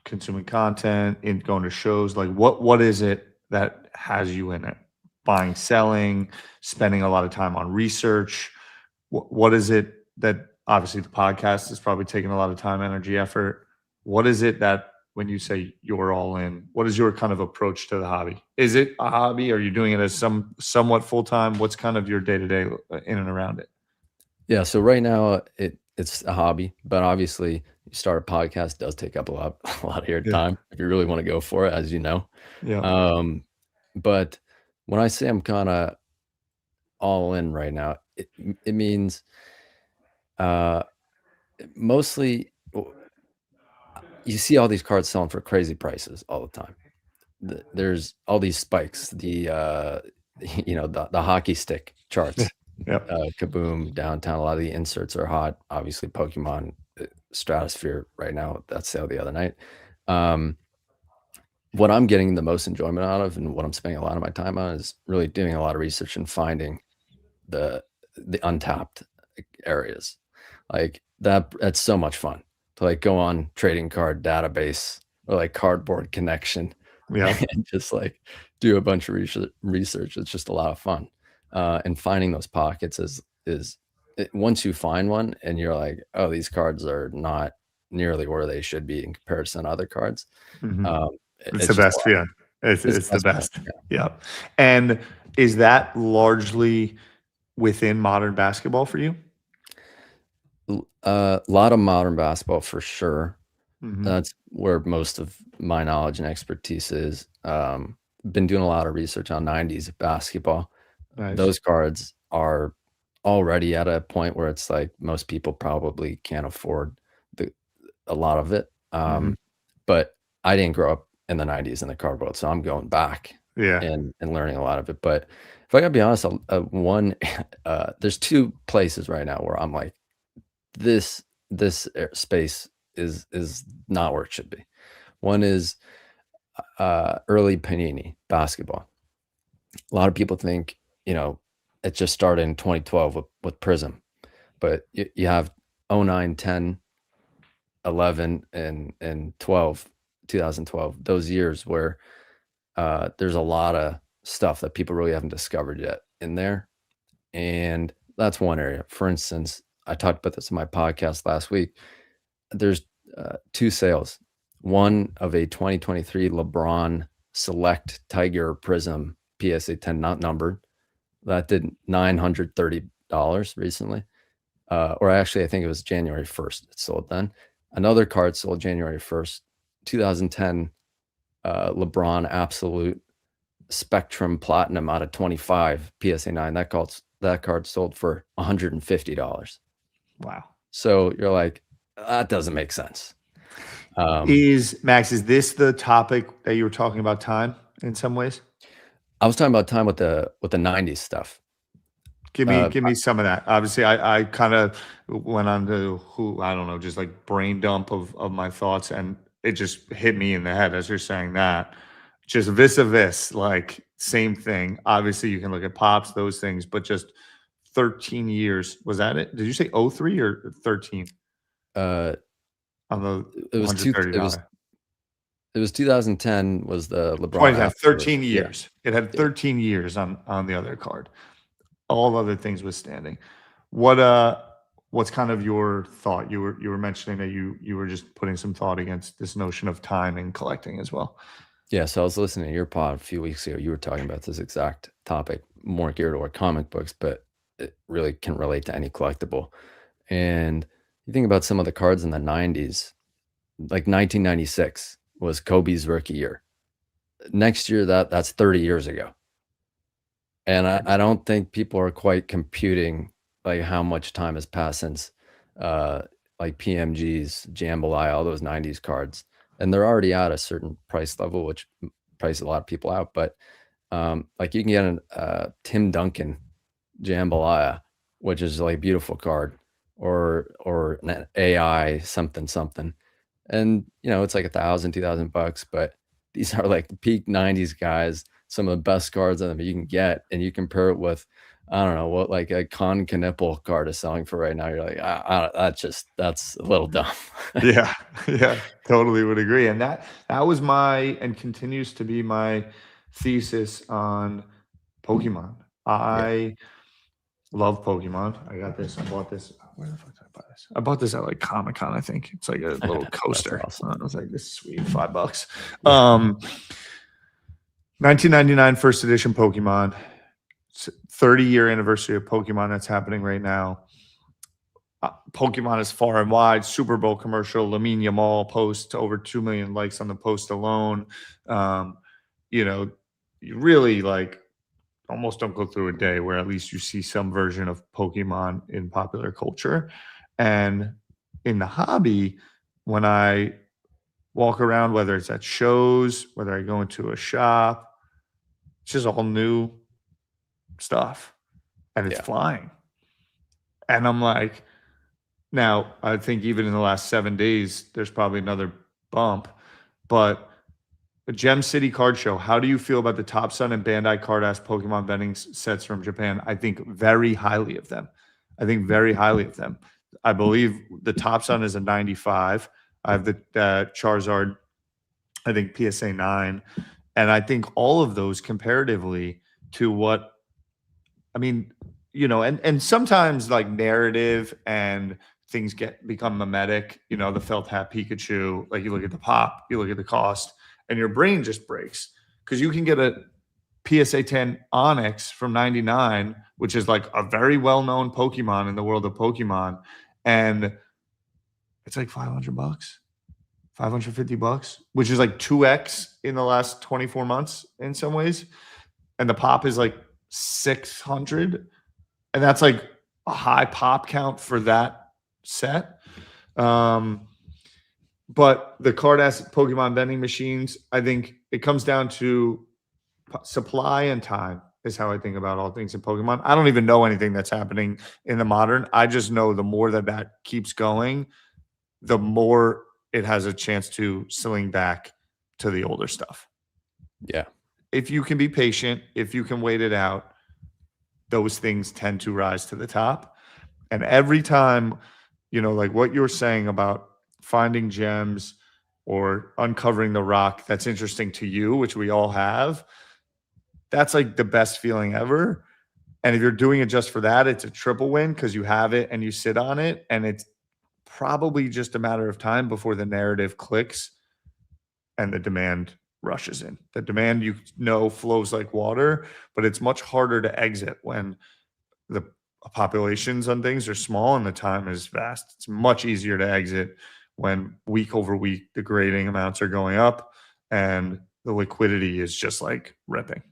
Speaker 1: consuming content, in going to shows? Like what is it that has you in it? Buying, selling, spending a lot of time on research. What is it that obviously the podcast is probably taking a lot of time, energy, effort? What is it that when you say you're all in, what is your kind of approach to the hobby? Is it a hobby? Are you doing it as somewhat full time? What's kind of your day to day in and around it?
Speaker 4: Yeah. So right now it's a hobby, but obviously you start a podcast does take up a lot of your
Speaker 1: Yeah.
Speaker 4: time if you really want to go for it, as you know.
Speaker 1: Yeah.
Speaker 4: But when I say I'm kind of all in right now, it means mostly you see all these cards selling for crazy prices all the time. There's all these spikes, the hockey stick charts.
Speaker 1: Yep.
Speaker 4: Kaboom, Downtown. A lot of the inserts are hot. Obviously, Pokemon Stratosphere right now. That sale the other night. What I'm getting the most enjoyment out of, and what I'm spending a lot of my time on, is really doing a lot of research and finding the untapped areas. Like that's so much fun to like go on trading card database or like Cardboard Connection
Speaker 1: Yeah.
Speaker 4: and just like do a bunch of research. It's just a lot of fun. And finding those pockets once you find one and you're like, oh, these cards are not nearly where they should be in comparison to other cards.
Speaker 1: Mhm. It's
Speaker 4: It's
Speaker 1: the
Speaker 4: just
Speaker 1: best.
Speaker 4: a lot.
Speaker 1: Yeah. It's the
Speaker 4: fun.
Speaker 1: best. Yeah. And is that largely within modern basketball for you?
Speaker 4: A lot of modern basketball for sure.
Speaker 1: Mhm.
Speaker 4: That's where most of my knowledge and expertise is. Been doing a lot of research on 90s basketball.
Speaker 1: Nice.
Speaker 4: Those cards are already at a point where it's like most people probably can't afford a lot of it.
Speaker 1: Mhm.
Speaker 4: But I didn't grow up in the 90s in the card world, so I'm going back
Speaker 1: Yeah.
Speaker 4: and learning a lot of it. But if I gotta be honest, there's two places right now where I'm like, this space is not where it should be. One is early Panini basketball. A lot of people think, it just started in 2012 with Prism, but you have 09, 10, 11, and 12, 2012, those years where there's a lot of stuff that people really haven't discovered yet in there. And that's one area. For instance, I talked about this in my podcast last week. There's two sales. One of a 2023 LeBron Select Tiger Prism PSA 10, not numbered, that did $930 recently. Or actually, I think it was January 1st. It sold then. Another card sold January 1st, 2010. LeBron Absolute Spectrum Platinum out of 25 PSA 9. That card sold for $150.
Speaker 1: Wow.
Speaker 4: So you're like, that doesn't make sense.
Speaker 1: Is this the topic that you were talking about, time in some ways?
Speaker 4: I was talking about time with the 90s stuff.
Speaker 1: Give me some of that. Obviously, I kind of went on to I don't know, just like brain dump of my thoughts, and it just hit me in the head as you're saying that. Just vis-a-vis, like same thing. Obviously, you can look at Pops, those things, but just 13 years. Was that it? Did you say 03 or 13?
Speaker 4: Uh,
Speaker 1: On the
Speaker 4: it was
Speaker 1: $130.
Speaker 4: It was 2010 was the LeBron.
Speaker 1: 2010,
Speaker 4: Absolute.
Speaker 1: 13
Speaker 4: Yeah.
Speaker 1: years. It had 13 years on the other card. All other things withstanding. What's kind of your thought? You were mentioning that you were just putting some thought against this notion of time and collecting as well.
Speaker 4: Yeah, so I was listening to your pod a few weeks ago. You were talking about this exact topic, more geared toward comic books, but it really can relate to any collectible. And you think about some of the cards in the 90s, like 1996 was Kobe's rookie year. Next year, that's 30 years ago. And I don't think people are quite computing like how much time has passed since like PMGs, Jambalaya, all those 90s cards. And they're already at a certain price level, which prices a lot of people out. But like you can get a Tim Duncan Jambalaya, which is like a beautiful card, or an AI something. And it's like $1,000, $2,000, but these are like the peak 90s guys some of the best cards that you can get, and you compare it with, I don't know what, like a Con Knipple card is selling for right now. You're like, that's a little dumb.
Speaker 1: Yeah, yeah, totally would agree. And that was my and continues to be my thesis on Pokemon. I love Pokemon. I got this. I bought this. Where the fuck did I buy this? I bought this at like Comic-Con, I think. It's like a little coaster.
Speaker 4: awesome.
Speaker 1: I was like, this is sweet, $5. 1999 first edition Pokemon. 30-year anniversary of Pokemon that's happening right now. Pokemon is far and wide. Super Bowl commercial. Lamine Yamal post, over 2 million likes on the post alone. You know, you really like almost don't go through a day where at least you see some version of Pokemon in popular culture. And in the hobby, when I walk around, whether it's at shows, whether I go into a shop, it's just all new stuff, and it's
Speaker 4: Yeah.
Speaker 1: flying. And I'm like, now I think even in the last 7 days, there's probably another bump, but the Gem City Card Show, how do you feel about the Top Sun and Bandai Card Ass Pokemon vending sets from Japan? I think very highly of them. I think very highly of them. I believe the Top Sun is a 95. I have the Charizard, I think PSA 9. And I think all of those comparatively to what, I mean, you know, and sometimes like narrative and things become mimetic, you know, the felt hat Pikachu, like you look at the pop, you look at the cost, and your brain just breaks because you can get a PSA 10 Onyx from 99, which is like a very well-known Pokemon in the world of Pokemon, and it's like $500, $550, which is like 2x in the last 24 months in some ways. And the pop is like 600, and that's like a high pop count for that set. But the card ass Pokemon vending machines, I think it comes down to supply and time is how I think about all things in Pokemon. I don't even know anything that's happening in the modern. I just know the more that keeps going, the more it has a chance to sling back to the older stuff.
Speaker 4: Yeah.
Speaker 1: If you can be patient, if you can wait it out, those things tend to rise to the top. And every time, you know, like what you're saying about finding gems or uncovering the rock that's interesting to you, which we all have, that's like the best feeling ever. And if you're doing it just for that, it's a triple win because you have it and you sit on it. And it's probably just a matter of time before the narrative clicks and the demand rushes in. The demand, you know, flows like water, but it's much harder to exit when the populations on things are small and the time is vast. It's much easier to exit when week over week the grading amounts are going up and the liquidity is just like ripping.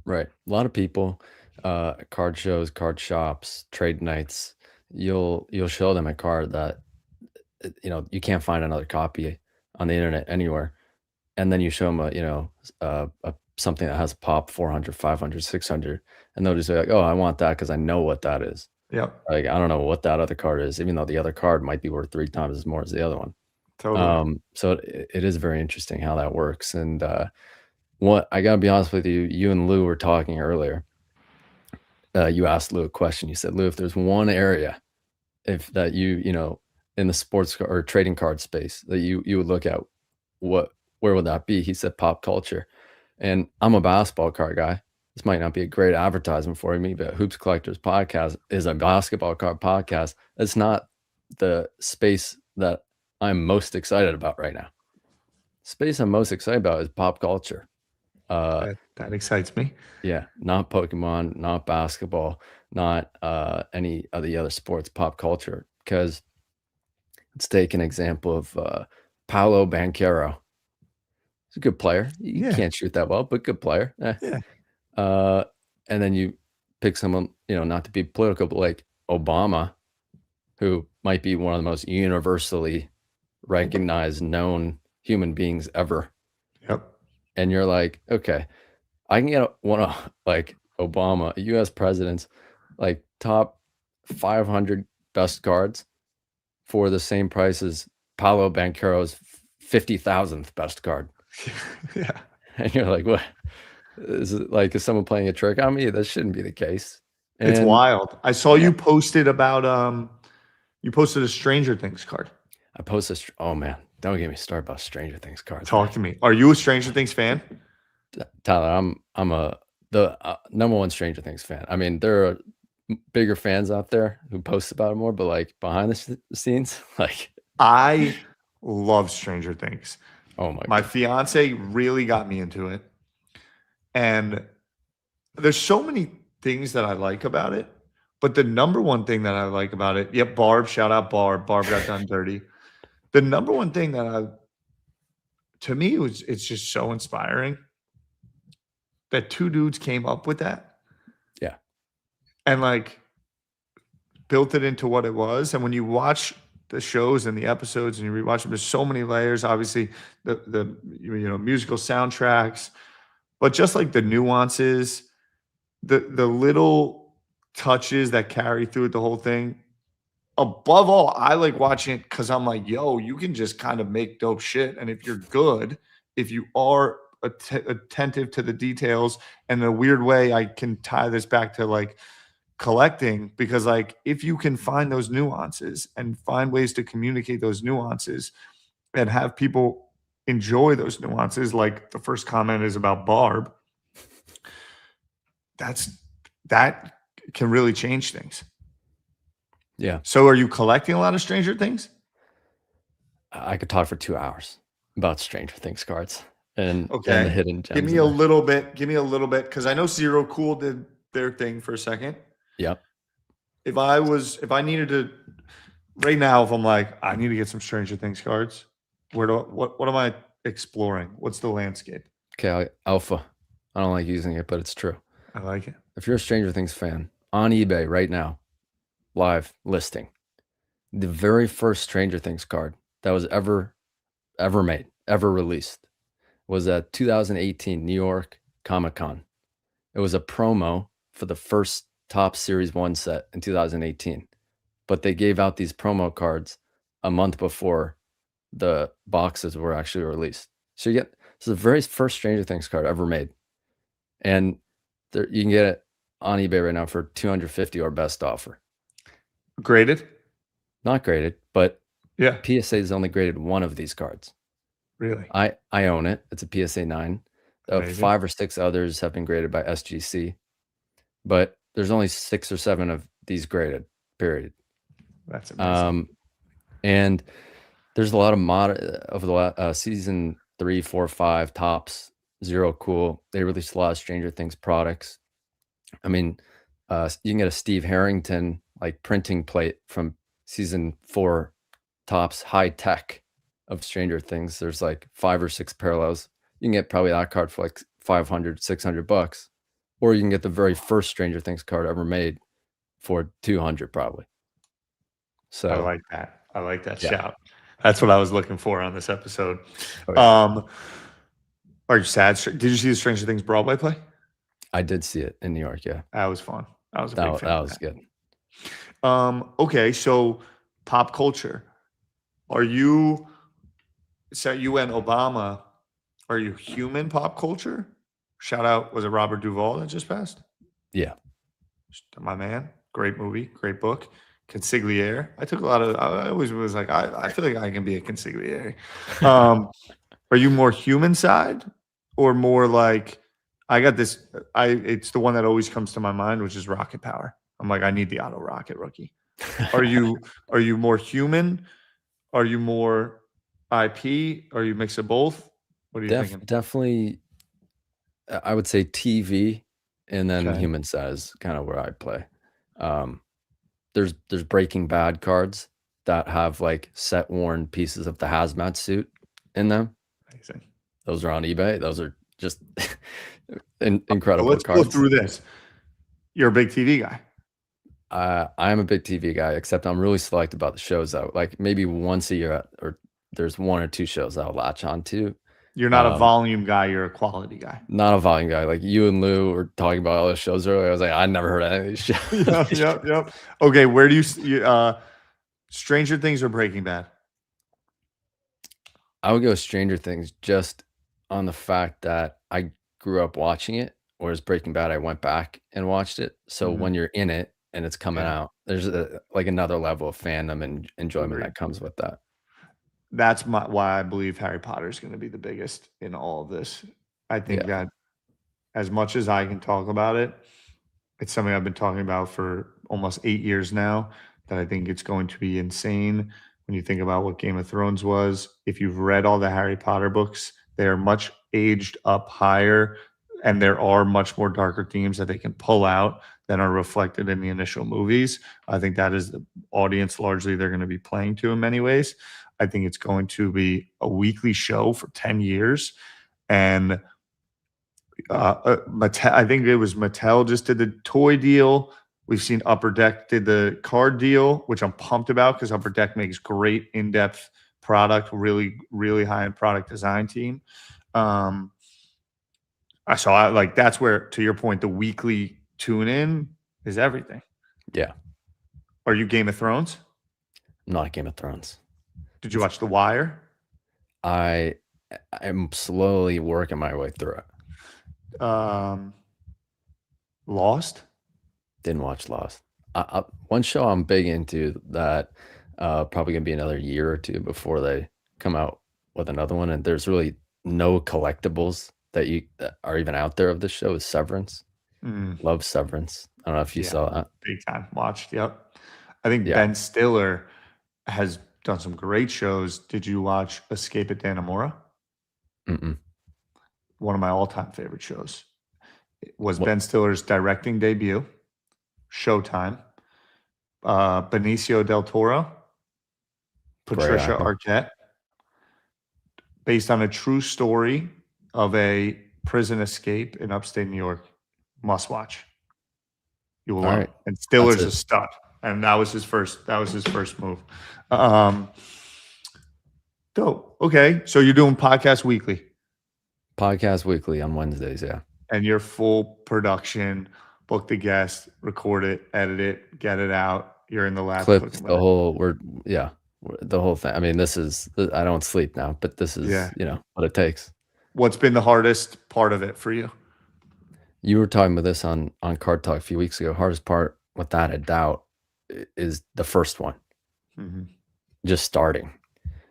Speaker 4: Right. A lot of people, card shows, card shops, trade nights, you'll show them a card that, you know, you can't find another copy on the internet anywhere. And then you show them something that has pop 400, 500, 600, and they'll just say like, oh, I want that because I know what that is.
Speaker 1: Yep.
Speaker 4: Like, I don't know what that other card is, even though the other card might be worth 3 times as more as the other one.
Speaker 1: Totally.
Speaker 4: So it is very interesting how that works. And what I gotta be honest with you, you and Lou were talking earlier. You asked Lou a question. You said, Lou, if there's one area that you know, in the sports or trading card space that you would look at, where would that be? He said pop culture. And I'm a basketball card guy. This might not be a great advertisement for me, but Hoops Collectors Podcast is a basketball card podcast. It's not the space that I'm most excited about right now. Space I'm most excited about is pop culture.
Speaker 1: That excites me.
Speaker 4: Yeah, not Pokemon, not basketball, not any of the other sports, pop culture. Because let's take an example of Paolo Banchero. He's a good player. You can't shoot that well, but good player.
Speaker 1: Yeah.
Speaker 4: And then you pick someone, you know, not to be political, but like Obama, who might be one of the most universally recognized, known human beings ever.
Speaker 1: Yep.
Speaker 4: And you're like, okay, I can get one of like Obama, US president's like top 500 best cards for the same price as Paolo Banchero's 50,000th best card.
Speaker 1: Yeah.
Speaker 4: And you're like, what? Is it like, is someone playing a trick on me? That shouldn't be the case.
Speaker 1: It's
Speaker 4: And
Speaker 1: wild. I saw you posted about you posted a Stranger Things card.
Speaker 4: I posted, oh man, don't get me started about Stranger Things cards.
Speaker 1: Talk to me. Are you a Stranger Things fan?
Speaker 4: Tyler, I'm the number one Stranger Things fan. I mean, there are bigger fans out there who post about it more, but like behind the scenes, like,
Speaker 1: I love Stranger Things.
Speaker 4: oh my
Speaker 1: My
Speaker 4: God.
Speaker 1: fiance really got me into it. And there's so many things that I like about it. But the number one thing that I like about it, yep, Barb, shout out Barb. Barb got done dirty. The number one thing that to me, it's just so inspiring that two dudes came up with that.
Speaker 4: Yeah.
Speaker 1: And like built it into what it was. And when you watch the shows and the episodes and you rewatch them, there's so many layers. Obviously, the musical soundtracks, but just like the nuances, the little touches that carry through the whole thing. Above all, I like watching it because I'm like, yo, you can just kind of make dope shit. And if you're good, if you are attentive to the details, and in a weird way, I can tie this back to like collecting, because like if you can find those nuances and find ways to communicate those nuances and have people enjoy those nuances, like the first comment is about Barb, that can really change things.
Speaker 4: Yeah.
Speaker 1: So are you collecting a lot of Stranger Things?
Speaker 4: I could talk for 2 hours about Stranger Things cards and the
Speaker 1: Okay.
Speaker 4: hidden gems.
Speaker 1: Give me a little bit, because I know Zero Cool did their thing for a second.
Speaker 4: Yep.
Speaker 1: If I needed to right now, if I'm like, I need to get some Stranger Things cards, what am I exploring? What's the landscape?
Speaker 4: Okay, Alpha. I don't like using it, but it's true.
Speaker 1: I like it.
Speaker 4: If you're a Stranger Things fan, on eBay right now, live listing, the very first Stranger Things card that was ever made, ever released, was at 2018 New York Comic-Con. It was a promo for the first Top Series 1 set in 2018. But they gave out these promo cards a month before the boxes were actually released. So this is the very first Stranger Things card ever made. And you can get it on eBay right now for $250 or best offer.
Speaker 1: Graded?
Speaker 4: Not graded, but
Speaker 1: Yeah.
Speaker 4: PSA has only graded one of these cards.
Speaker 1: Really?
Speaker 4: I own it. It's a PSA 9.
Speaker 1: Amazing.
Speaker 4: 5 or 6 others have been graded by SGC, but there's only 6 or 7 of these graded, period.
Speaker 1: That's amazing.
Speaker 4: And there's a lot of over the season 3, 4, 5 Tops, Zero Cool. They released a lot of Stranger Things products. I mean, you can get a Steve Harrington like printing plate from season 4 Tops High Tech of Stranger Things. There's like 5 or 6 parallels. You can get probably that card for like $500, $600, or you can get the very first Stranger Things card ever made for $200 probably. So
Speaker 1: I like that. I like that
Speaker 4: Yeah.
Speaker 1: shout. That's what I was looking for on this episode.
Speaker 4: Oh, yeah.
Speaker 1: Are you sad? Did you see the Stranger Things Broadway play?
Speaker 4: I did see it in New York. Yeah,
Speaker 1: That was fun. I was a big fan.
Speaker 4: that
Speaker 1: of
Speaker 4: was good.
Speaker 1: Okay, so pop culture. Are you? So you and Obama. Are you human pop culture? Shout out. Was it Robert Duvall that just passed?
Speaker 4: Yeah.
Speaker 1: My man. Great movie. Great book. Consigliere. I took a lot of. I always was like, I feel like I can be a consigliere. Are you more human side or more like? I got this. It's the one that always comes to my mind, which is rocket power. I'm like, I need the auto rocket rookie. Are you more human? Are you more IP? Are you mix of both? What are you thinking?
Speaker 4: Definitely, I would say TV, and then
Speaker 1: Okay.
Speaker 4: human side is kind of where I play. There's Breaking Bad cards that have like set worn pieces of the hazmat suit in them.
Speaker 1: Amazing.
Speaker 4: Those are on eBay. Those are just incredible
Speaker 1: Let's
Speaker 4: cards.
Speaker 1: go through this. You're a big TV guy.
Speaker 4: I am a big TV guy, except I'm really select about the shows though. Like maybe once a year, or there's 1 or 2 shows I'll latch on to.
Speaker 1: You're not a volume guy. You're a quality guy.
Speaker 4: Not a volume guy. Like you and Lou were talking about all those shows earlier. I was like, I never heard of any of these shows.
Speaker 1: Yep. Okay, where do you Stranger Things or Breaking Bad?
Speaker 4: I would go Stranger Things just on the fact that I grew up watching it, whereas Breaking Bad, I went back and watched it. So
Speaker 1: Mhm.
Speaker 4: when you're in it and it's coming
Speaker 1: Yeah.
Speaker 4: out, there's like another level of fandom and enjoyment
Speaker 1: Agreed.
Speaker 4: that comes with that.
Speaker 1: That's why I believe Harry Potter is going to be the biggest in all of this. I think
Speaker 4: Yeah.
Speaker 1: that as much as I can talk about it, it's something I've been talking about for almost 8 years now. That I think it's going to be insane when you think about what Game of Thrones was. If you've read all the Harry Potter books, they are much aged up higher, and there are much more darker themes that they can pull out than are reflected in the initial movies. I think that is the audience largely they're going to be playing to in many ways. I think it's going to be a weekly show for 10 years. And Mattel, I think it was Mattel just did the toy deal. We've seen Upper Deck did the card deal, which I'm pumped about because Upper Deck makes great in-depth product, really, really high-end product design team. I saw like that's where, to your point, the weekly tune in is everything.
Speaker 4: Yeah.
Speaker 1: Are you Game of Thrones?
Speaker 4: I'm not a Game of Thrones.
Speaker 1: Did you watch The Wire?
Speaker 4: I'm slowly working my way through it.
Speaker 1: Lost?
Speaker 4: Didn't watch Lost. One show I'm big into that probably gonna be another year or two before they come out with another one. And there's really no collectibles that are even out there of this show is Severance.
Speaker 1: Mm,
Speaker 4: Love Severance. I don't know if you
Speaker 1: Yeah.
Speaker 4: saw that.
Speaker 1: big time. Watched. Yep. I think
Speaker 4: Yeah.
Speaker 1: Ben Stiller has done some great shows. Did you watch Escape at Dannemora?
Speaker 4: Mm-mm.
Speaker 1: One of my all-time favorite shows. It was
Speaker 4: What-
Speaker 1: Ben Stiller's directing debut. Showtime. Benicio del Toro.
Speaker 4: Great
Speaker 1: Patricia
Speaker 4: actor.
Speaker 1: Arquette. Based on a true story of a prison escape in upstate New York. Must watch. You will
Speaker 4: All
Speaker 1: love
Speaker 4: right.
Speaker 1: it. And Stiller's
Speaker 4: That's
Speaker 1: a
Speaker 4: it.
Speaker 1: stud. And that was his first move. Dope. Okay. So you're doing podcast weekly
Speaker 4: Podcast weekly on Wednesdays. Yeah.
Speaker 1: and your full production, book the guest, record it, edit it, get it out. You're in the lab
Speaker 4: Clips,
Speaker 1: cooking with
Speaker 4: the
Speaker 1: it.
Speaker 4: whole the whole thing. I mean, I don't sleep now, but this is
Speaker 1: Yeah.
Speaker 4: what it takes.
Speaker 1: What's been the hardest part of it for you?
Speaker 4: You were talking about this on Card Talk a few weeks ago. Hardest part, without a doubt, is the first one,
Speaker 1: Mhm.
Speaker 4: just starting.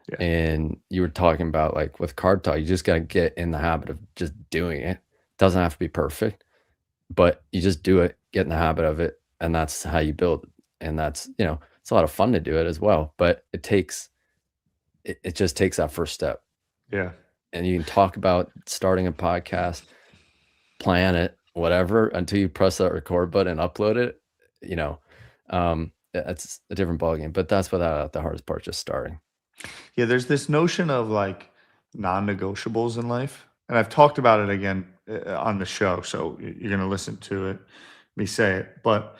Speaker 1: Yeah.
Speaker 4: And you were talking about like with Card Talk, you just got to get in the habit of just doing it. Doesn't have to be perfect, but you just do it, get in the habit of it, and that's how you build. And that's it's a lot of fun to do it as well, but it just takes that first step.
Speaker 1: Yeah.
Speaker 4: And you can talk about starting a podcast, plan it, whatever, until you press that record button and upload it. It's a different ballgame, but that's without a doubt the hardest part, just starting.
Speaker 1: Yeah, there's this notion of like non-negotiables in life, and I've talked about it again on the show, so you're going to listen to it, me say it. But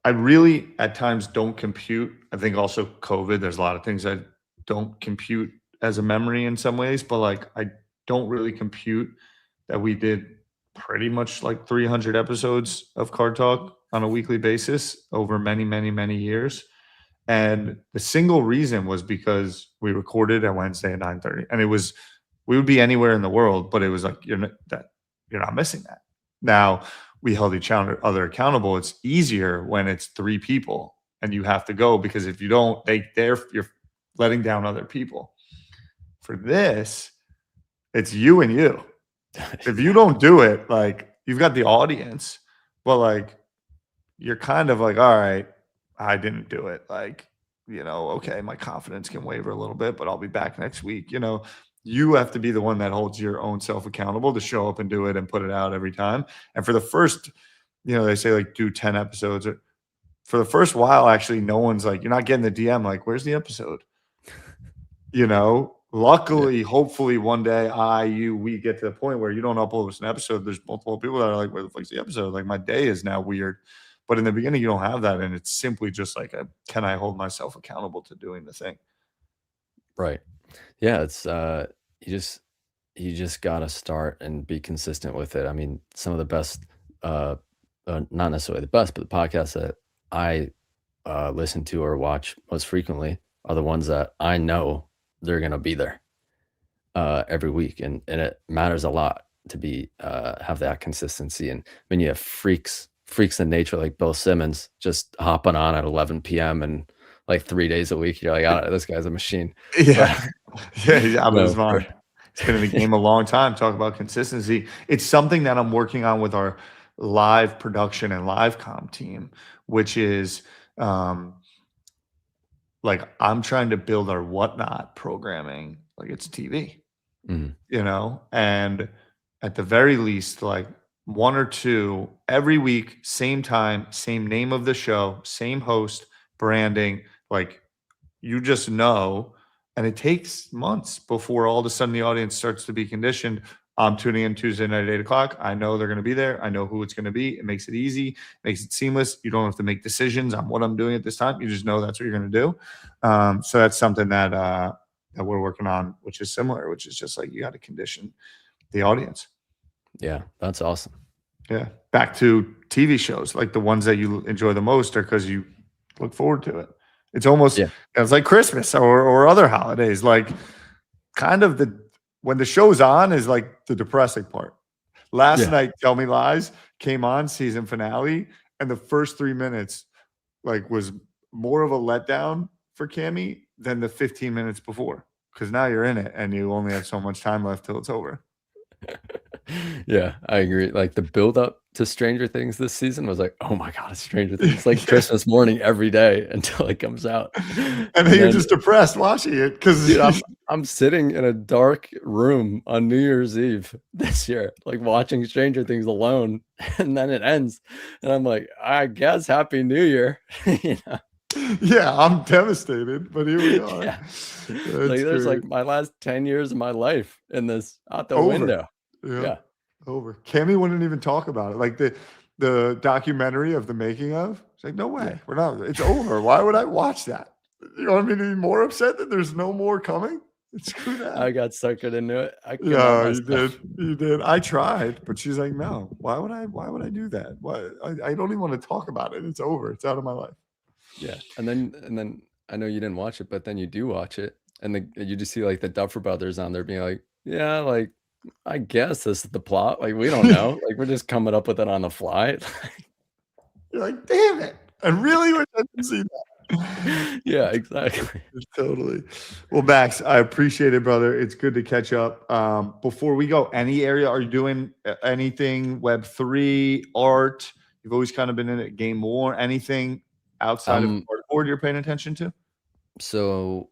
Speaker 1: I really, at times, don't compute. I think also COVID, there's a lot of things I don't compute as a memory in some ways, but like I don't really compute that we did pretty much like 300 episodes of Card Talk on a weekly basis over many, many, many years. And the single reason was because we recorded at Wednesday at 9:30, and we would be anywhere in the world, but it was like you're not missing that. Now we held each other accountable. It's easier when it's 3 people and you have to go, because if you don't, you're letting down other people. For this, it's you and you. If you don't do it, like you've got the audience, but like you're kind of like, all right, I didn't do it. Like, okay, my confidence can waver a little bit, but I'll be back next week. You have to be the one that holds your own self accountable to show up and do it and put it out every time. And for the first, they say like do 10 episodes. For the first while, actually, no one's like, you're not getting the DM, like, where's the episode? Luckily, hopefully one day we get to the point where you don't upload an episode. There's multiple people that are like, where the fuck's the episode? Like my day is now weird. But in the beginning, you don't have that. And it's simply just like, can I hold myself accountable to doing the thing?
Speaker 4: Right. Yeah. It's you just got to start and be consistent with it. I mean, some of the best, not necessarily the best, but the podcasts that I listen to or watch most frequently are the ones that I know they're going to be there every week. And it matters a lot. to be have that consistency. And when you have freaks in nature like Bill Simmons just hopping on at 11 p.m. and like 3 days a week, you're like, oh, this guy's a machine.
Speaker 1: Yeah. Yeah, he's out of his
Speaker 4: No,
Speaker 1: mind. He's been in the game a long time. Talk about consistency. It's something that I'm working on with our live production and live comm team, which is like I'm trying to build our whatnot programming like it's TV,
Speaker 4: Mhm.
Speaker 1: and at the very least, like 1 or 2 every week, same time, same name of the show, same host, branding, like you just know, and it takes months before all of a sudden the audience starts to be conditioned. I'm tuning in Tuesday night at 8 o'clock. I know they're going to be there. I know who it's going to be. It makes it easy, makes it seamless. You don't have to make decisions on what I'm doing at this time. You just know that's what you're going to do. So that's something that that we're working on, which is similar, which is just like you got to condition the audience.
Speaker 4: Yeah, that's awesome.
Speaker 1: Yeah. Back to TV shows, like the ones that you enjoy the most are because you look forward to it. It's almost it's like Christmas or other holidays. Like kind of when the show's on is like the depressing part. Last night, Tell Me Lies came on, season finale, and the first 3 minutes like was more of a letdown for Cammy than the 15 minutes before. Because now you're in it and you only have so much time left till it's over.
Speaker 4: Yeah, I agree. Like the build up to Stranger Things this season was like, oh my God, it's Stranger Things. It's like Christmas morning every day until it comes out.
Speaker 1: And then you're just depressed watching it because
Speaker 4: I'm sitting in a dark room on New Year's Eve this year, like watching Stranger Things alone, and then it ends. And I'm like, I guess Happy New Year.
Speaker 1: Yeah, I'm devastated, but here we are.
Speaker 4: Yeah. Like there's like my last 10 years of my life in this out the window. Yeah.
Speaker 1: Over. Cammy wouldn't even talk about it. Like the documentary of the making of. It's like, no way. We're not. It's over. Why would I watch that? You know what I mean? Are you more upset that there's no more coming? Screw that.
Speaker 4: I got suckered into it.
Speaker 1: Yeah, you did. You did. I tried, but she's like, no. Why would I do that? Why? I don't even want to talk about it. It's over. It's out of my life.
Speaker 4: Yeah. And then I know you didn't watch it, but then you do watch it. And you just see like the Duffer Brothers on there being like, yeah, like I guess this is the plot. Like we don't know. Like we're just coming up with it on the fly.
Speaker 1: You're like, damn it. I really wish I could see that.
Speaker 4: Yeah, exactly.
Speaker 1: Totally. Well, Max, I appreciate it, brother. It's good to catch up. Before we go, any area, are you doing anything Web3, art? You've always kind of been in it, game war, anything outside of cardboard you're paying attention to?
Speaker 4: So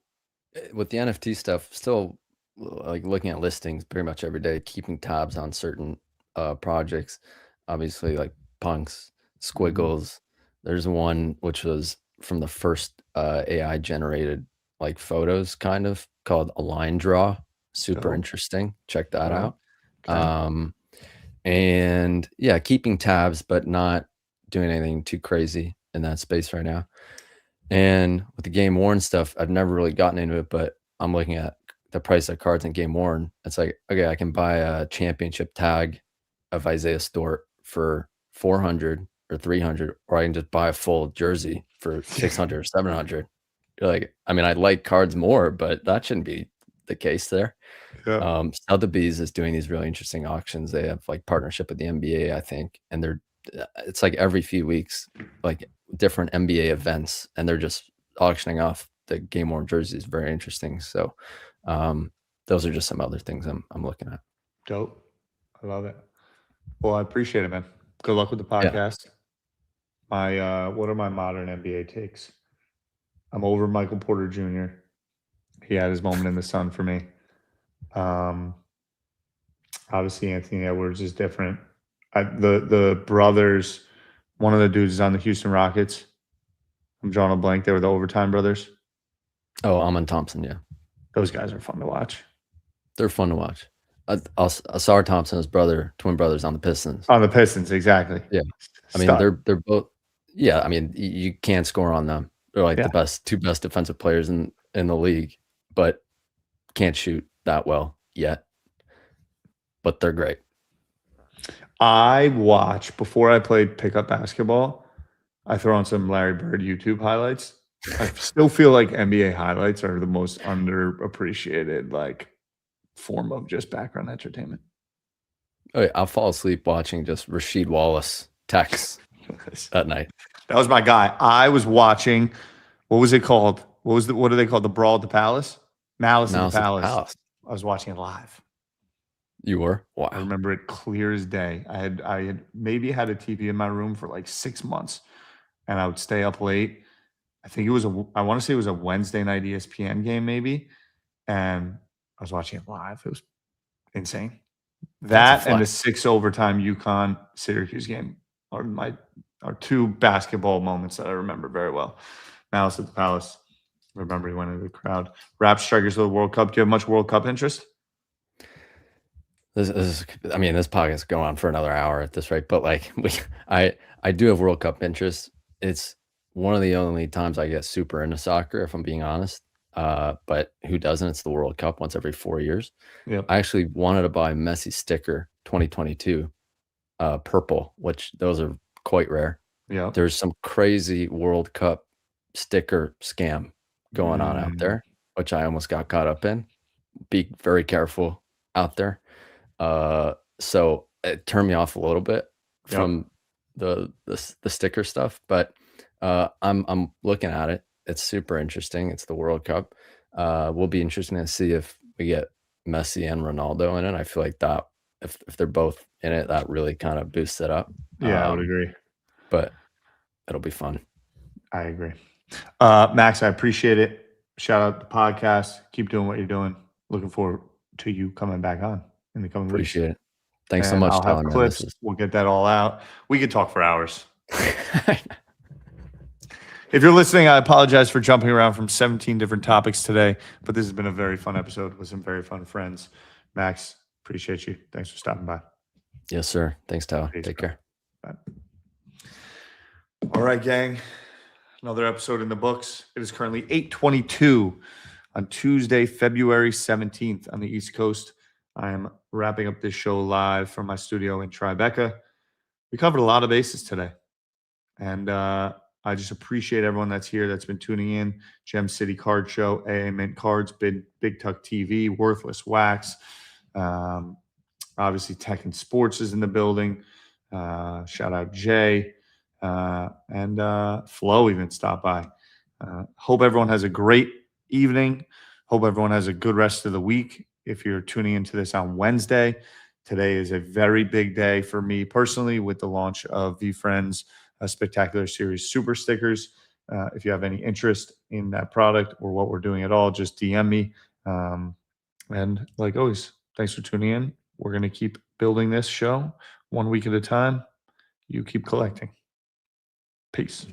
Speaker 4: with the NFT stuff, still like looking at listings pretty much every day, keeping tabs on certain projects. Obviously, like Punks, Squiggles. There's one which was from the first AI generated like photos, kind of called Align Draw. Super interesting. Check that out. Okay. And yeah, keeping tabs, but not doing anything too crazy in that space right now. And with the Game Worn stuff, I've never really gotten into it, but I'm looking at the price of cards in Game Worn. It's like, okay, I can buy a championship tag of Isaiah Stewart for 400 or 300, or I can just buy a full jersey for 600 or 700. You're like, I mean, I like cards more, but that shouldn't be the case there.
Speaker 1: Yeah.
Speaker 4: Sotheby's is doing these really interesting auctions. They have like partnership with the NBA, I think, and it's like every few weeks, like different NBA events, and they're just auctioning off the Game Worn jerseys. Very interesting. So those are just some other things I'm looking at.
Speaker 1: Dope. I love it. Well, I appreciate it, man. Good luck with the podcast. Yeah. What are my modern NBA takes? I'm over Michael Porter Jr. He had his moment in the sun for me. Obviously Anthony Edwards is different. The brothers, one of the dudes is on the Houston Rockets. I'm drawing a blank. They were the Overtime brothers.
Speaker 4: Oh, Amen Thompson, yeah.
Speaker 1: Those guys are fun to watch.
Speaker 4: They're fun to watch. Asar Thompson, his brother, twin brothers on the Pistons.
Speaker 1: On the Pistons, exactly.
Speaker 4: Yeah. I mean, they're both. Yeah, I mean, you can't score on them. They're like the two best defensive players in the league, but can't shoot that well yet. But they're great.
Speaker 1: I watch, before I played pickup basketball, I throw on some Larry Bird YouTube highlights. I still feel like NBA highlights are the most underappreciated like form of just background entertainment.
Speaker 4: Oh, yeah, I'll fall asleep watching just Rasheed Wallace texts at night.
Speaker 1: That was my guy. I was watching. What was it called? What do they call the Brawl at the Palace? Malice at
Speaker 4: Malice
Speaker 1: the
Speaker 4: at the
Speaker 1: Palace.
Speaker 4: Palace.
Speaker 1: I was watching it live.
Speaker 4: You were?
Speaker 1: I
Speaker 4: Wow.
Speaker 1: remember it clear as day. I had maybe had a TV in my room for like 6 months, and I would stay up late. I think it was I want to say it was a Wednesday night ESPN game, maybe, and I was watching it live. It was insane.
Speaker 4: That's a
Speaker 1: That and the
Speaker 4: flex.
Speaker 1: 6 overtime UConn Syracuse game are two basketball moments that I remember very well. Malice at the Palace. Remember he went into the crowd. Rap strikers for the World Cup. Do you have much World Cup interest?
Speaker 4: This is, I mean, this podcast is going on for another hour at this rate, but like I do have World Cup interest. It's one of the only times I get super into soccer, if I'm being honest. But who doesn't? It's the World Cup once every 4 years.
Speaker 1: Yep.
Speaker 4: I actually wanted to buy Messi sticker 2022, purple, which those are quite rare.
Speaker 1: Yeah.
Speaker 4: There's some crazy World Cup sticker scam going on out there, which I almost got caught up in. Be very careful out there. So it turned me off a little bit from the sticker stuff, but I'm looking at it. It's super interesting. It's the World Cup. Will be interesting to see if we get Messi and Ronaldo in it. I feel like that if they're both in it, that really kind of boosts it up.
Speaker 1: Yeah, I would agree.
Speaker 4: But it'll be fun.
Speaker 1: I agree. Max, I appreciate it. Shout out the podcast. Keep doing what you're doing. Looking forward to you coming back on in the coming weeks.
Speaker 4: Appreciate it. Thanks so
Speaker 1: And
Speaker 4: much,
Speaker 1: I'll
Speaker 4: Tyler.
Speaker 1: have
Speaker 4: Man.
Speaker 1: clips.
Speaker 4: This is
Speaker 1: We'll get that all out. We could talk for hours. If you're listening, I apologize for jumping around from 17 different topics today, but this has been a very fun episode with some very fun friends. Max, appreciate you. Thanks for stopping by.
Speaker 4: Yes, sir. Thanks, Tyler.
Speaker 1: Peace,
Speaker 4: Take
Speaker 1: bro.
Speaker 4: care.
Speaker 1: Bye. All right, gang. Another episode in the books. It is currently 8:22 on Tuesday, February 17th on the East Coast. I am wrapping up this show live from my studio in Tribeca. We covered a lot of bases today. And I just appreciate everyone that's here, that's been tuning in. Gem City Card Show, AA Mint Cards, Big Tuck TV, Worthless Wax. Obviously, Tech and Sports is in the building. Shout out Jay. And Flo even stopped by. Hope everyone has a great evening. Hope everyone has a good rest of the week. If you're tuning into this on Wednesday, today is a very big day for me personally with the launch of VeeFriends Spectacular Series Super Stickers. If you have any interest in that product or what we're doing at all, just DM me. And like always, thanks for tuning in. We're going to keep building this show 1 week at a time. You keep collecting. Peace.